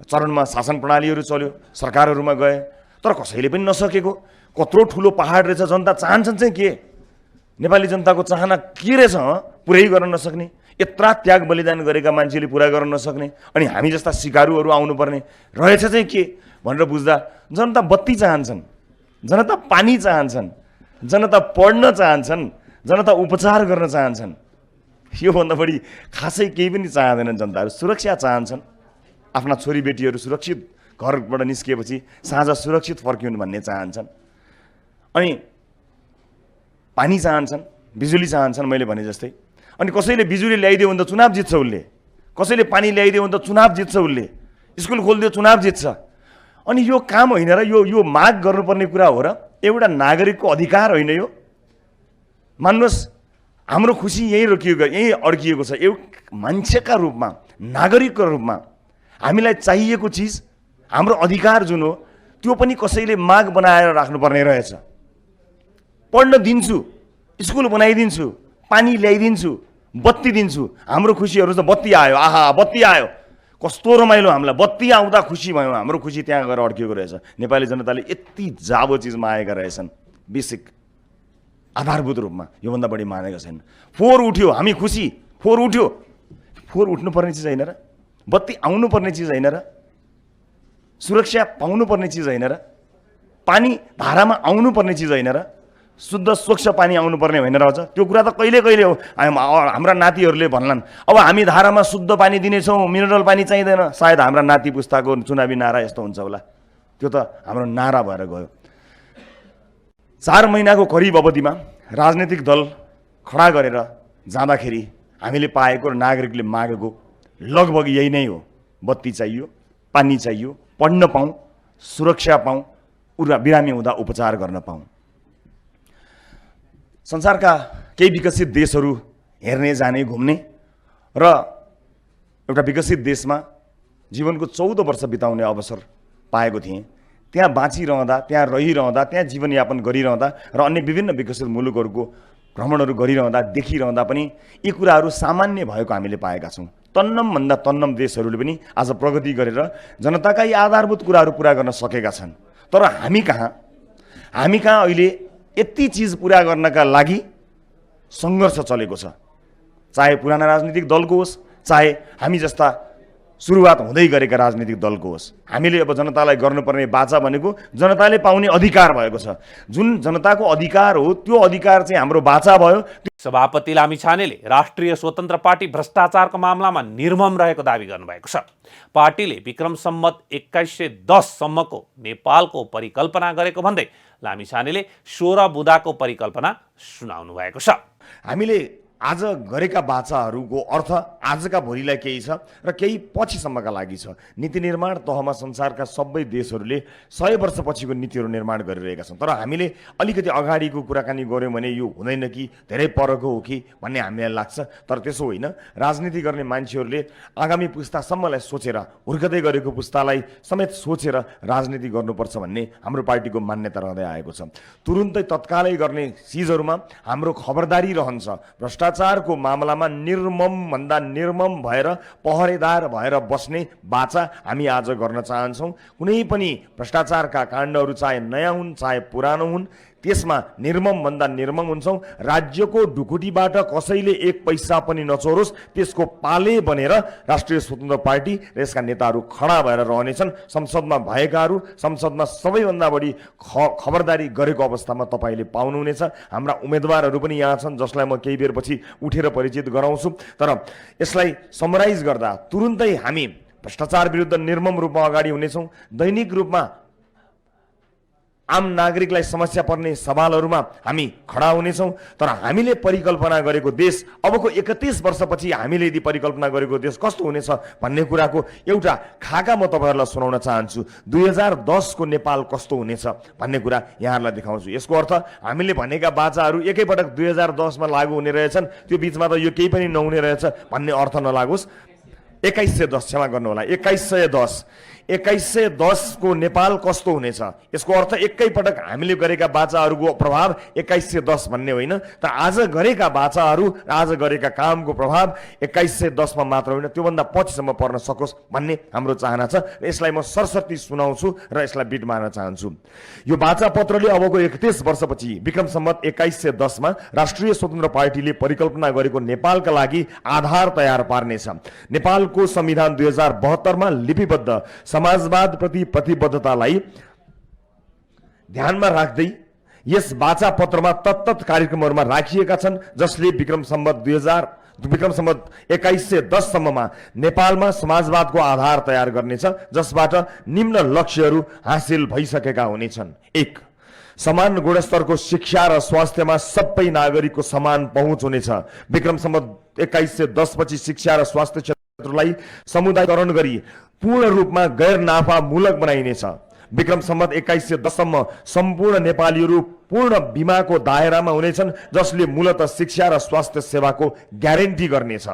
चरणमा शासन प्रणालीहरू चल्यो, सरकारहरूमा गए, तर कसैले पनि नसकेको कत्रो ठुलो पहाड रहेछ। जनता चाहन्छन् चाहिँ के? नेपाली जनताको चाहना के रहेछ? पुरै गर्न नसक्ने, यत्रा त्याग बलिदान गरेका मान्छेले पुरा गर्न नसक्ने, अनि हामी जस्ता सिकारुहरू आउनुपर्ने रहेछ चाहिँ के भनेर बुझ्दा जनता बत्ती चाहन्छन्, जनता पानी चाहन्छन्, जनता पढ्न चाहन्छन्, जनता उपचार गर्न चाहन्छन्। योभन्दा बढी खासै केही पनि चाहँदैनन् जनताहरू। सुरक्षा चाहन्छन्, आफ्ना छोरीबेटीहरू सुरक्षित घरबाट निस्किएपछि साँझ सुरक्षित फर्किउन् भन्ने चाहन्छन्, अनि पानी चाहन्छन्, बिजुली चाहन्छन्। मैले भने जस्तै अनि कसैले बिजुली ल्याइदियो भने त चुनाव जित्छ उसले, कसैले पानी ल्याइदियो भने त चुनाव जित्छ उसले, स्कुल खोलिदियो चुनाव जित्छ। अनि यो काम होइन र यो माग गर्नुपर्ने कुरा हो र एउटा नागरिकको अधिकार होइन यो? मान्नुहोस् हाम्रो खुसी यहीँ अड्किएको छ। एउटा मान्छेका रूपमा, नागरिकको रूपमा हामीलाई चाहिएको चिज, हाम्रो अधिकार जुन हो त्यो पनि कसैले माग बनाएर राख्नुपर्ने रहेछ। पढ्न दिन्छु, स्कुल बनाइदिन्छु, पानी ल्याइदिन्छु, बत्ती दिन्छु, हाम्रो खुसीहरू त बत्ती आयो, आहा बत्ती आयो, कस्तो रमाइलो, हामीलाई बत्ती आउँदा खुसी भयौँ, हाम्रो खुसी त्यहाँ गएर अड्किएको रहेछ। नेपाली जनताले यति जाबो चिज मागेका रहेछन्, बेसिक आधारभूत रूपमा योभन्दा बढी मानेका छैन। फोहोर उठ्यो, हामी खुसी, फोहोर उठ्यो, फोहोर उठ्नुपर्ने चिज होइन र? बत्ती आउनुपर्ने चिज होइन र? सुरक्षा पाउनुपर्ने चिज होइन र? पानी धारामा आउनुपर्ने चिज होइन र? शुद्ध स्वच्छ पानी आउनुपर्ने होइन रहेछ? त्यो कुरा त कहिले कहिले हो हाम्रा नातिहरूले भन्लान्, अब हामी धारामा शुद्ध पानी दिनेछौँ, मिनरल पानी चाहिँदैन। सायद हाम्रा नाति पुस्ताको चुनावी नारा यस्तो हुन्छ होला। त्यो त हाम्रो नारा भएर गयो। 4 महिनाको करिब अवधिमा राजनीतिक दल खडा गरेर जाँदाखेरि हामीले पाएको र नागरिकले मागेको लगभग यही नै हो। बत्ती चाहियो, पानी चाहियो, पढ्न पाऊँ, सुरक्षा पाऊँ, बिरामी हुँदा उपचार गर्न पाऊँ। संसारका केही विकसित देशहरू हेर्ने, जाने, घुम्ने र एउटा विकसित देशमा जीवनको 14 वर्ष बिताउने अवसर पाएको थिएँ। त्यहाँ बाँचिरहँदा, त्यहाँ रहिरहँदा, त्यहाँ जीवनयापन गरिरहँदा र अन्य विभिन्न विकसित मुलुकहरूको भ्रमणहरू गरिरहँदा देखिरहँदा पनि यी कुराहरू सामान्य भएको हामीले पाएका छौँ। तन्नमभन्दा तन्नम देशहरूले पनि आज प्रगति गरेर जनताका यी आधारभूत कुराहरू पुरा गर्न सकेका छन्। तर हामी कहाँ अहिले यति चिज पुरा गर्नका लागि सङ्घर्ष चलेको छ। चाहे पुराना राजनीतिक दलको होस्, चाहे हामी जस्ता सुरुवात हुँदै गरेका राजनीतिक दलको होस्। हामीले अब जनतालाई गर्नुपर्ने बाचा भनेको जनताले पाउने अधिकार भएको छ। जुन जनताको अधिकार हो त्यो अधिकार चाहिँ हाम्रो बाचा भयो। सभापति लामिछानेले राष्ट्रिय स्वतन्त्र पार्टी भ्रष्टाचारको मामलामा निर्मम रहेको दावी गर्नुभएको छ। पार्टीले विक्रम सम्वत 2110 सम्मको नेपालको परिकल्पना गरेको भन्दै लामिछानेले 16 बुँदाको परिकल्पना सुनाउनु भएको छ। हामीले आज गरेका बाचाहरूको अर्थ आजका भोलिलाई केही छ र केही पछिसम्मका लागि छ। नीति निर्माण तहमा संसारका सबै देशहरूले 100 वर्षपछिको नीतिहरू निर्माण गरिरहेका छन्। तर हामीले अलिकति अगाडिको कुराकानी गऱ्यौँ भने यो हुँदैन कि धेरै परको हो कि भन्ने हामीलाई लाग्छ। तर त्यसो होइन। राजनीति गर्ने मान्छेहरूले आगामी पुस्तासम्मलाई सोचेर, हुर्कदै गरेको पुस्तालाई समेत सोचेर राजनीति गर्नुपर्छ भन्ने हाम्रो पार्टीको मान्यता रहँदै आएको छ। तुरुन्तै तत्कालै गर्ने चिजहरूमा हाम्रो खबरदारी रहन्छ। भ्रष्टाचारको मामलामा निर्मम भन्दा निर्मम भएर पहरेदार भएर बस्ने बाचा हामी आज गर्न चाहन्छौँ। कुनै पनि भ्रष्टाचारका काण्डहरू चाहे नयाँ हुन् चाहे पुरानो हुन्, त्यसमा निर्मम भन्दा निर्मम हुन्छौँ। राज्यको ढुकुटीबाट कसैले एक पैसा पनि नचोरोस् त्यसको पाले बनेर राष्ट्रिय स्वतन्त्र पार्टी र यसका नेताहरू खडा भएर रहनेछन्। संसदमा भएकाहरू, संसदमा सबैभन्दा बढी खबरदारी गरेको अवस्थामा तपाईँले पाउनुहुनेछ। हाम्रा उम्मेदवारहरू पनि यहाँ छन् जसलाई म केही बेरपछि उठेर परिचित गराउँछु। तर यसलाई समराइज गर्दा तुरुन्तै हामी भ्रष्टाचार विरुद्ध निर्मम रूपमा अगाडि हुनेछौँ। दैनिक रूपमा आम नागरिकलाई समस्या पर्ने सवालहरूमा हामी खडा हुनेछौँ। तर हामीले परिकल्पना गरेको देश अबको 31 वर्षपछि हामीले यदि परिकल्पना गरेको देश कस्तो हुनेछ भन्ने कुराको एउटा खाका म तपाईँहरूलाई सुनाउन चाहन्छु। 2010 को नेपाल कस्तो हुनेछ भन्ने कुरा यहाँहरूलाई देखाउँछु। यसको अर्थ हामीले भनेका बाचाहरू एकैपटक 2010 मा लागू हुने रहेछन्, त्यो बिचमा त यो केही पनि नहुने रहेछ भन्ने अर्थ नलागोस्। 2110 क्षमा गर्नुहोला, 2110 को नेपाल कस्तो हुनेछ यसको अर्थ एकैपटक हामीले गरेका बाचाहरूको प्रभाव 2110 भन्ने होइन, तर आज गरेका बाचाहरू, आज गरेका कामको प्रभाव 2110 मा मात्र होइन त्योभन्दा पछिसम्म पर्न सकोस् भन्ने हाम्रो चाहना छ। र यसलाई म सरस्वती सुनाउँछु र यसलाई बिट मार्न चाहन्छु। यो बाचा पत्रले अबको 31 वर्षपछि विक्रम सम्वत 2110 मा राष्ट्रिय स्वतन्त्र पार्टीले परिकल्पना गरेको नेपालका लागि आधार तयार पार्नेछ। नेपालको संविधान 2072 मा लिपिबद्ध समाजवाद प्रति प्रतिबद्धतालाई ध्यानमा राख्दै यस बाचा पत्रमा तत्त कार्यक्रमहरूमा राखिएका छन् जसले विक्रम सम्वत 2110 सम्ममा नेपालमा समाजवादको आधार तयार गर्नेछ, जसबाट निम्न लक्ष्यहरू हासिल भइसकेका हुनेछन्। 1. समान गुणस्तरको शिक्षा र स्वास्थ्यमा सबै नागरिकको समान पहुँच हुनेछ। विक्रम सम्वत 2110 पछि शिक्षा र स्वास्थ्य क्षेत्रलाई समुदायकरण गरी पूर्ण रूपमा गैर नाफामूलक बनाइनेछ। विक्रम सम्वत 2110 सम्म सम्पूर्ण नेपालीहरू पूर्ण बीमाको दायरामा हुनेछन् जसले मूलतः शिक्षा र स्वास्थ्य सेवाको ग्यारेन्टी गर्नेछ।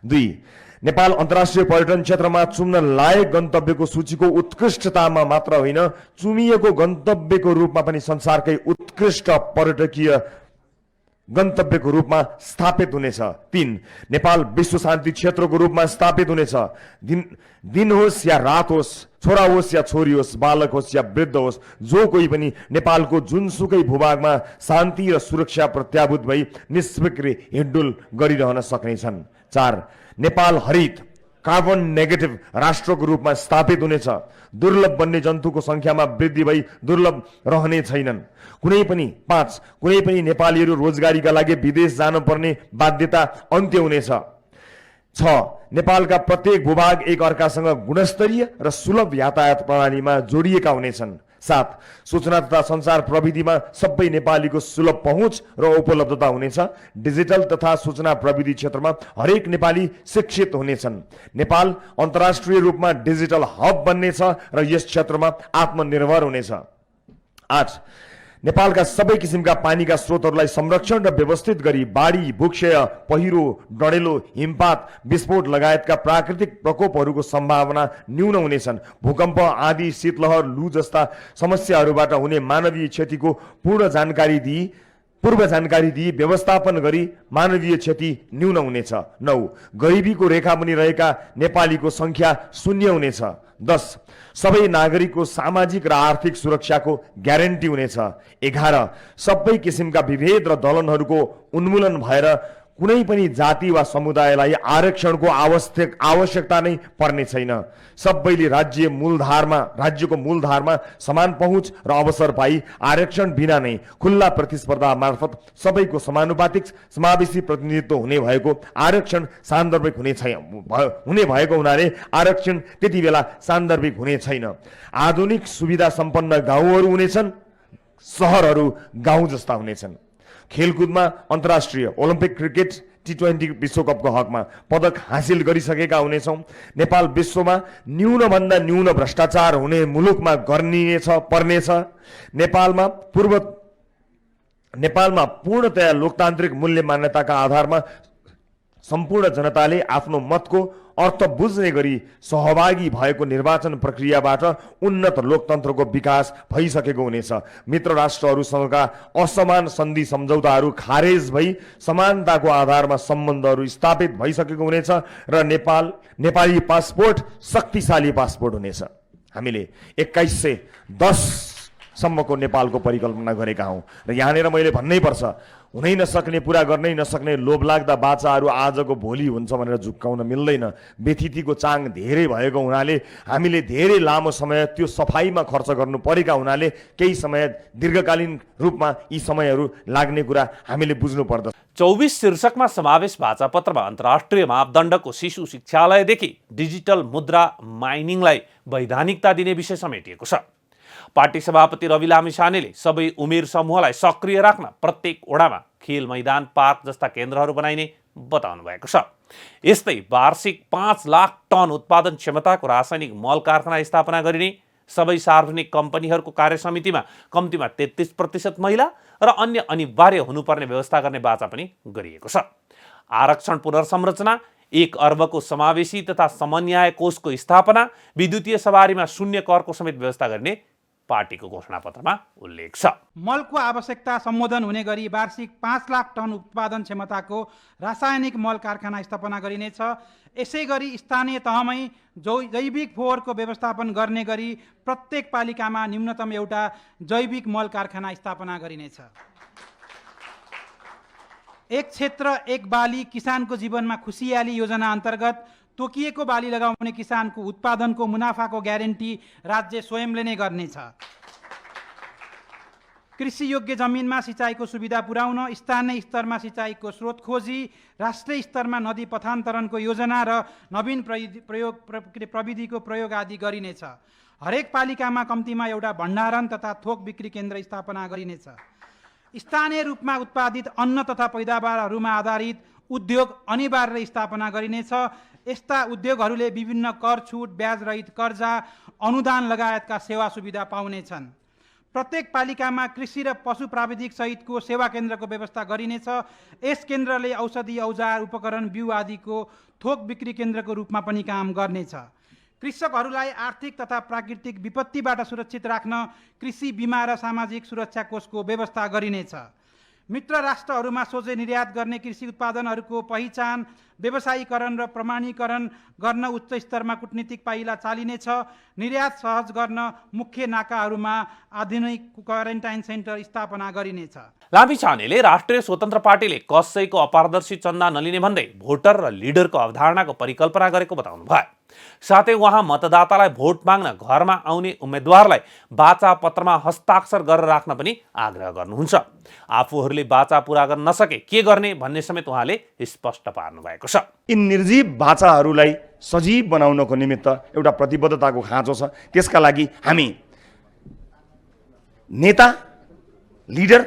2. नेपाल अन्तर्राष्ट्रिय पर्यटन क्षेत्रमा चुम्न लायक गन्तव्यको सूचीको उत्कृष्टतामा मात्र होइन चुमिएको गन्तव्यको रूपमा पनि संसारकै उत्कृष्ट पर्यटकीय गन्तव्यको रूपमा स्थापित हुनेछ। 3. नेपाल विश्व शान्ति क्षेत्रको रूपमा स्थापित हुनेछ। दिन होस् या रात होस्, छोरा होस् या छोरी होस्, बालक होस् या वृद्ध होस्, जो कोही पनि नेपालको जुनसुकै भूभागमा शान्ति र सुरक्षा प्रत्याभूत भई निष्फिक्री हिँडडुल गरिरहन सक्नेछन्। 4. नेपाल हरित कार्बन नेगेटिभ राष्ट्रको रूपमा स्थापित हुनेछ। दुर्लभ वन्य जन्तुको संख्यामा वृद्धि भई दुर्लभ रहने छैनन्। 5. कुनै पनि नेपालीहरू रोजगारीका लागि विदेश जानुपर्ने बाध्यता अन्त्य हुनेछ। 6. नेपालका प्रत्येक भूभाग एक अर्कासँग गुणस्तरीय र सुलभ यातायात प्रणालीमा जोडिएका हुनेछन्। 7. सूचना तथा संचार प्रविधिमा सबै नेपालीको सुलभ पहुँच र उपलब्धता हुनेछ। डिजिटल तथा सूचना प्रविधि क्षेत्रमा हरेक नेपाली शिक्षित हुनेछन्। नेपाल अन्तर्राष्ट्रिय रूपमा डिजिटल हब बन्नेछ र यस क्षेत्रमा आत्मनिर्भर हुनेछ। 8. नेपालका सबै किसिमका पानीका स्रोतहरूलाई संरक्षण र व्यवस्थित गरी बाढी, भूक्षय, पहिरो, डढेलो, हिमपात, विस्फोट लगायतका प्राकृतिक प्रकोपहरूको सम्भावना न्यून हुनेछन्। भूकम्प आदि, शीतलहर, लू जस्ता समस्याहरूबाट हुने मानवीय क्षतिको पूर्व जानकारी दिई व्यवस्थापन गरी मानवीय क्षति न्यून हुनेछ। 9. गरिबीको रेखा मुनि रहेका नेपालीको संख्या 0 हुनेछ। 10. सबै नागरिकको सामाजिक र आर्थिक सुरक्षाको ग्यारेन्टी हुनेछ। 11. सबै किसिमका विभेद र दलनहरूको उन्मूलन भएर कुनै पनि जाति वा समुदायलाई आरक्षणको आवश्यकता नै पर्ने छैन। सबैले राज्यको मूलधारमा समान पहुँच र अवसर पाई आरक्षण बिना नै खुल्ला प्रतिस्पर्धा मार्फत सबैको समानुपातिक समावेशी प्रतिनिधित्व हुने भएको आरक्षण सान्दर्भिक हुने भएको हुनाले आरक्षण त्यति बेला सान्दर्भिक हुने छैन। आधुनिक सुविधा सम्पन्न गाउँहरू हुनेछन्, सहरहरू गाउँ जस्ता हुनेछन्। खेलकुदमा अन्तर्राष्ट्रिय ओलम्पिक क्रिकेट T20 विश्वकपको हकमा पदक हासिल गरिसकेका हुनेछौँ। नेपाल विश्वमा न्यूनभन्दा न्यून भ्रष्टाचार हुने मुलुकमा पर्नेछ। नेपालमा पूर्णतया लोकतान्त्रिक मूल्य मान्यताका आधारमा सम्पूर्ण जनताले आफ्नो मतको अर्थ बुझ्ने गरी सहभागी भएको निर्वाचन प्रक्रियाबाट उन्नत लोकतन्त्रको विकास भइसकेको हुनेछ। मित्र राष्ट्रहरूसँगका असमान सन्धि सम्झौताहरू खारेज भई समानताको आधारमा सम्बन्धहरू स्थापित भइसकेको हुनेछ र नेपाली पासपोर्ट शक्तिशाली पासपोर्ट हुनेछ। हामीले 2110 सम्मको नेपालको परिकल्पना गरेका हौँ र यहाँनिर मैले भन्नै पर्छ, हुनै नसक्ने, पुरा गर्नै नसक्ने लोभलाग्दा बाचाहरू आजको भोलि हुन्छ भनेर झुक्काउन मिल्दैन। व्यथितिको चाङ धेरै भएको हुनाले हामीले धेरै लामो समय त्यो सफाइमा खर्च गर्नु परेका हुनाले केही समय दीर्घकालीन रूपमा यी समयहरू लाग्ने कुरा हामीले बुझ्नु पर्दछ। 24 शीर्षकमा समावेश भाषापत्रमा अन्तर्राष्ट्रिय मापदण्डको शिशु शिक्षालयदेखि डिजिटल मुद्रा माइनिङलाई वैधानिकता दिने विषय समेटिएको छ। पार्टी सभापति रवि लामिछानेले सबै उमेर समूहलाई सक्रिय राख्न प्रत्येक ओडामा खेल मैदान, पार्क जस्ता केन्द्रहरू बनाइने बताउनु भएको छ। यस्तै वार्षिक 5 लाख टन उत्पादन क्षमताको रासायनिक मल कारखाना स्थापना गरिने, सबै सार्वजनिक कम्पनीहरूको कार्यसमितिमा कम्तीमा 33% महिला र अन्य अनिवार्य हुनुपर्ने व्यवस्था गर्ने बाचा पनि गरिएको छ। आरक्षण पुनर्संरचना, 1 अर्बको समावेशी तथा समन्वय कोषको स्थापना, विद्युतीय सवारीमा शून्य करको समेत व्यवस्था गर्ने पार्टीको घोषणापत्रमा उल्लेख छ। मलको आवश्यकता सम्बोधन हुने गरी वार्षिक 5 लाख टन उत्पादन क्षमताको रासायनिक मल कारखाना स्थापना गरिनेछ। यसै गरी स्थानीय तहमै जैविक फोहोरको व्यवस्थापन गर्ने गरी प्रत्येक पालिकामा न्यूनतम एउटा जैविक मल कारखाना स्थापना गरिनेछ। एक क्षेत्र एक बाली किसानको जीवनमा खुसियाली योजना अन्तर्गत तोकिएको बाली लगाउने किसानको उत्पादनको मुनाफाको ग्यारेन्टी राज्य स्वयंले नै गर्नेछ। कृषि योग्य जमिनमा सिँचाइको सुविधा पुर्याउन स्थानीय स्तरमा सिँचाइको स्रोत खोजी, राष्ट्रिय स्तरमा नदी पथान्तरणको योजना र नवीन प्रविधिको प्रयोग आदि गरिनेछ। हरेक पालिकामा कम्तीमा एउटा भण्डारण तथा थोक बिक्री केन्द्र स्थापना गरिनेछ। स्थानीय रूपमा उत्पादित अन्न तथा पैदावारहरूमा आधारित उद्योग अनिवार्य स्थापना गरिनेछ। यस्ता उद्योगहरूले विभिन्न कर छुट, ब्याज रहित कर्जा, अनुदान लगायतका सेवा सुविधा पाउनेछन्। प्रत्येक पालिकामा कृषि र पशु प्राविधिक सहितको सेवा केन्द्रको व्यवस्था गरिनेछ। यस केन्द्रले औषधि, औजार, उपकरण, बिउ आदिको थोक बिक्री केन्द्रको रूपमा पनि काम गर्नेछ। कृषकहरूलाई आर्थिक तथा प्राकृतिक विपत्तिबाट सुरक्षित राख्न कृषि बिमा र सामाजिक सुरक्षा कोषको व्यवस्था गरिनेछ। मित्र राष्ट्रहरूमा सोझै निर्यात गर्ने कृषि उत्पादनहरूको पहिचान, व्यवसायीकरण र प्रमाणीकरण गर्न उच्च स्तरमा कूटनीतिक पाइला चालिनेछ। निर्यात सहज गर्न मुख्य नाकाहरूमा आधुनिक क्वारेन्टाइन सेन्टर स्थापना गरिनेछ। लामिछानेले राष्ट्रिय स्वतन्त्र पार्टीले कसैको अपारदर्शी चन्दा नलिने भन्दै भोटर र लिडरको अवधारणाको परिकल्पना गरेको बताउनु भयो। साथै उहाँ मतदातालाई भोट माग्न घरमा आउने उम्मेदवारलाई बाचा पत्रमा हस्ताक्षर गरेर राख्न पनि आग्रह गर्नुहुन्छ। आफूहरूले बाचा पूरा गर्न नसके के गर्ने भन्ने समेत उहाँले स्पष्ट पार्नु भएको छ। यी निर्जीव बाचाहरूलाई सजीव बनाउनको निमित्त एउटा प्रतिबद्धताको खाँचो छ। त्यसका लागि हामी नेता, लिडर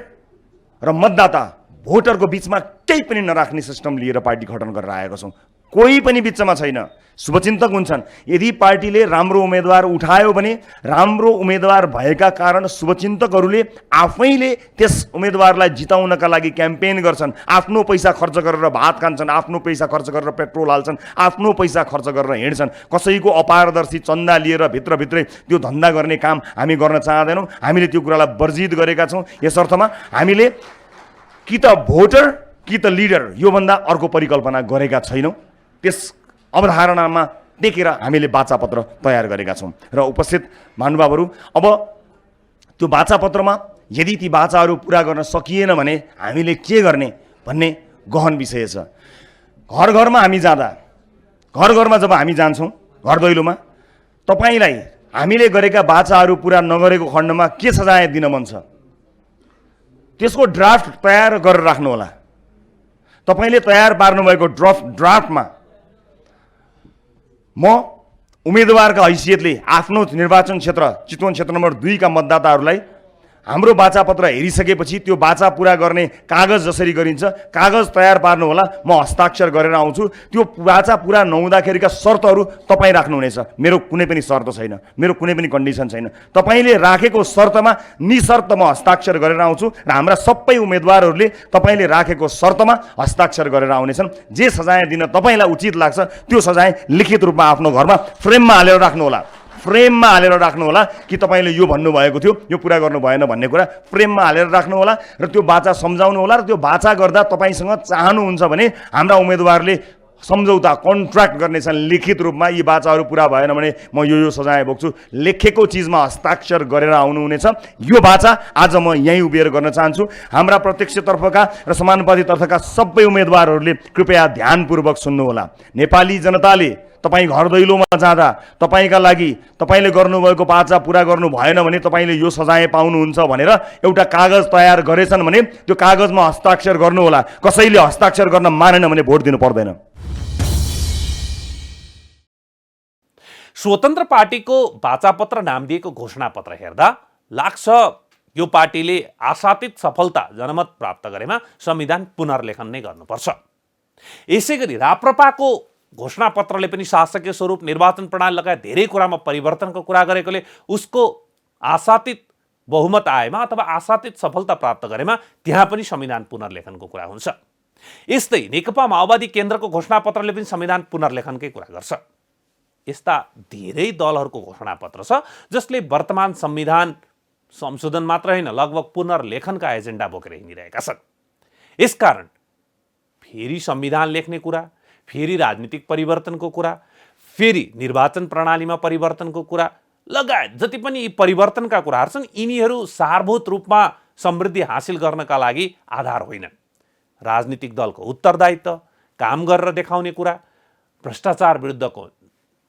र मतदाता, भोटरको बिचमा केही पनि नराख्ने सिस्टम लिएर पार्टी गठन गरेर आएका छौँ। कोही पनि बिचमा छैन। शुभचिन्तक हुन्छन्। यदि पार्टीले राम्रो उम्मेदवार उठायो भने राम्रो उम्मेदवार भएका कारण शुभचिन्तकहरूले आफैले त्यस उम्मेदवारलाई जिताउनका लागि क्याम्पेन गर्छन्। आफ्नो पैसा खर्च गरेर भात खान्छन्, आफ्नो पैसा खर्च गरेर पेट्रोल हाल्छन्, आफ्नो पैसा खर्च गरेर हिँड्छन्। कसैको अपारदर्शी चन्दा लिएर भित्रभित्रै त्यो धन्दा गर्ने काम हामी गर्न चाहँदैनौँ। हामीले त्यो कुरालाई वर्जित गरेका छौँ। यस अर्थमा हामीले कि त भोटर कि त लिडर योभन्दा अर्को परिकल्पना गरेका छैनौँ। त्यस अवधारणामा टेकेर हामीले बाचापत्र तयार गरेका छौँ। र उपस्थित महानुभावहरू, अब त्यो बाचापत्रमा यदि ती बाचाहरू पुरा गर्न सकिएन भने हामीले के गर्ने भन्ने गहन विषय छ। घर घरमा हामी जाँदा, घर घरमा जब हामी जान्छौँ घर दैलोमा, तपाईँलाई हामीले गरेका बाचाहरू पुरा नगरेको खण्डमा के सजाय दिन मन छ त्यसको ड्राफ्ट तयार गरेर राख्नुहोला। तपाईँले तयार पार्नुभएको ड्राफ्टमा म उम्मेदवारका हैसियतले आफ्नो निर्वाचन क्षेत्र चितवन क्षेत्र नम्बर 2 का मतदाताहरूलाई हाम्रो बाचापत्र हेरिसकेपछि त्यो बाचा पुरा गर्ने कागज जसरी गरिन्छ कागज तयार पार्नु होला। म हस्ताक्षर गरेर आउँछु। त्यो बाचा पुरा नहुँदाखेरिका शर्तहरू तपाईँ राख्नुहुनेछ। मेरो कुनै पनि शर्त छैन, मेरो कुनै पनि कन्डिसन छैन। तपाईँले राखेको शर्तमा निशर्त म हस्ताक्षर गरेर आउँछु र हाम्रा सबै उम्मेदवारहरूले तपाईँले राखेको शर्तमा हस्ताक्षर गरेर आउनेछन्। जे सजाय दिन तपाईँलाई उचित लाग्छ त्यो सजाय लिखित रूपमा आफ्नो घरमा फ्रेममा हालेर राख्नुहोला। फ्रेममा हालेर राख्नुहोला कि तपाईँले यो भन्नुभएको थियो, यो पुरा गर्नु भएन भन्ने कुरा फ्रेममा हालेर राख्नुहोला र त्यो बाचा सम्झाउनु होला। र त्यो बाचा गर्दा तपाईँसँग चाहनुहुन्छ भने हाम्रा उम्मेदवारले सम्झौता कन्ट्र्याक्ट गर्नेछन् लिखित रूपमा। यी बाचाहरू पुरा भएन भने म यो सजाय भोग्छु, लेखेको चिजमा हस्ताक्षर गरेर आउनुहुनेछ। यो बाचा आज म यहीँ उभिएर गर्न चाहन्छु। हाम्रा प्रत्यक्षतर्फका र समानुपातितर्फका सबै उम्मेदवारहरूले कृपया ध्यानपूर्वक सुन्नुहोला। नेपाली जनताले तपाईँ घर दैलोमा जाँदा तपाईँका लागि तपाईँले गर्नुभएको बाचा पुरा गर्नु भएन भने तपाईँले यो सजाय पाउनुहुन्छ भनेर एउटा कागज तयार गरेछन् भने त्यो कागजमा हस्ताक्षर गर्नुहोला। कसैले हस्ताक्षर गर्न मानेन भने भोट दिनु पर्दैन। स्वतन्त्र पार्टीको बाचापत्र नाम दिएको घोषणापत्र हेर्दा लाग्छ यो पार्टीले आशातीत सफलता जनमत प्राप्त गरेमा संविधान पुनर्लेखन नै गर्नुपर्छ। यसै गरी राप्रपाको घोषणापत्रले पनि शासकीय स्वरूप निर्वाचन प्रणाली लगायत धेरै कुरामा परिवर्तनको कुरा गरेकोले उसको आशातीत बहुमत आएमा अथवा आशातीत सफलता प्राप्त गरेमा त्यहाँ पनि संविधान पुनर्लेखनको कुरा हुन्छ। यस्तै नेकपा माओवादी केन्द्रको घोषणापत्रले पनि संविधान पुनर्लेखनकै कुरा गर्छ। यस्ता धेरै दलहरूको घोषणापत्र छ जसले वर्तमान संविधान संशोधन मात्र होइन लगभग पुनर्लेखनका एजेन्डा बोकेर हिँडिरहेका छन्। यसकारण फेरि संविधान लेख्ने कुरा, फेरि राजनीतिक परिवर्तनको कुरा, फेरि निर्वाचन प्रणालीमा परिवर्तनको कुरा लगायत जति पनि यी परिवर्तनका कुराहरू छन् यिनीहरू सारभूत रूपमा समृद्धि हासिल गर्नका लागि आधार होइनन्। राजनीतिक दलको उत्तरदायित्व, काम गरेर देखाउने कुरा, भ्रष्टाचार विरुद्धको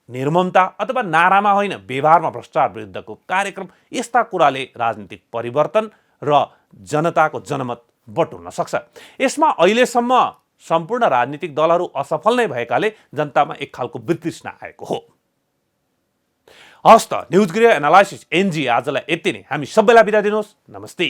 निर्ममता अथवा नारामा होइन व्यवहारमा भ्रष्टाचार विरुद्धको कार्यक्रम, यस्ता कुराले राजनीतिक परिवर्तन र जनताको जनमत बटुल्न सक्छ। यसमा अहिलेसम्म सम्पूर्ण राजनीतिक दलहरू असफल नै भएकाले जनतामा एक खालको वितृष्णा आएको हो। हस्त न्युज गृह एनालाइसिस एनजी आजलाई यति नै। हामी सबैलाई बिदा दिनुहोस्। नमस्ते।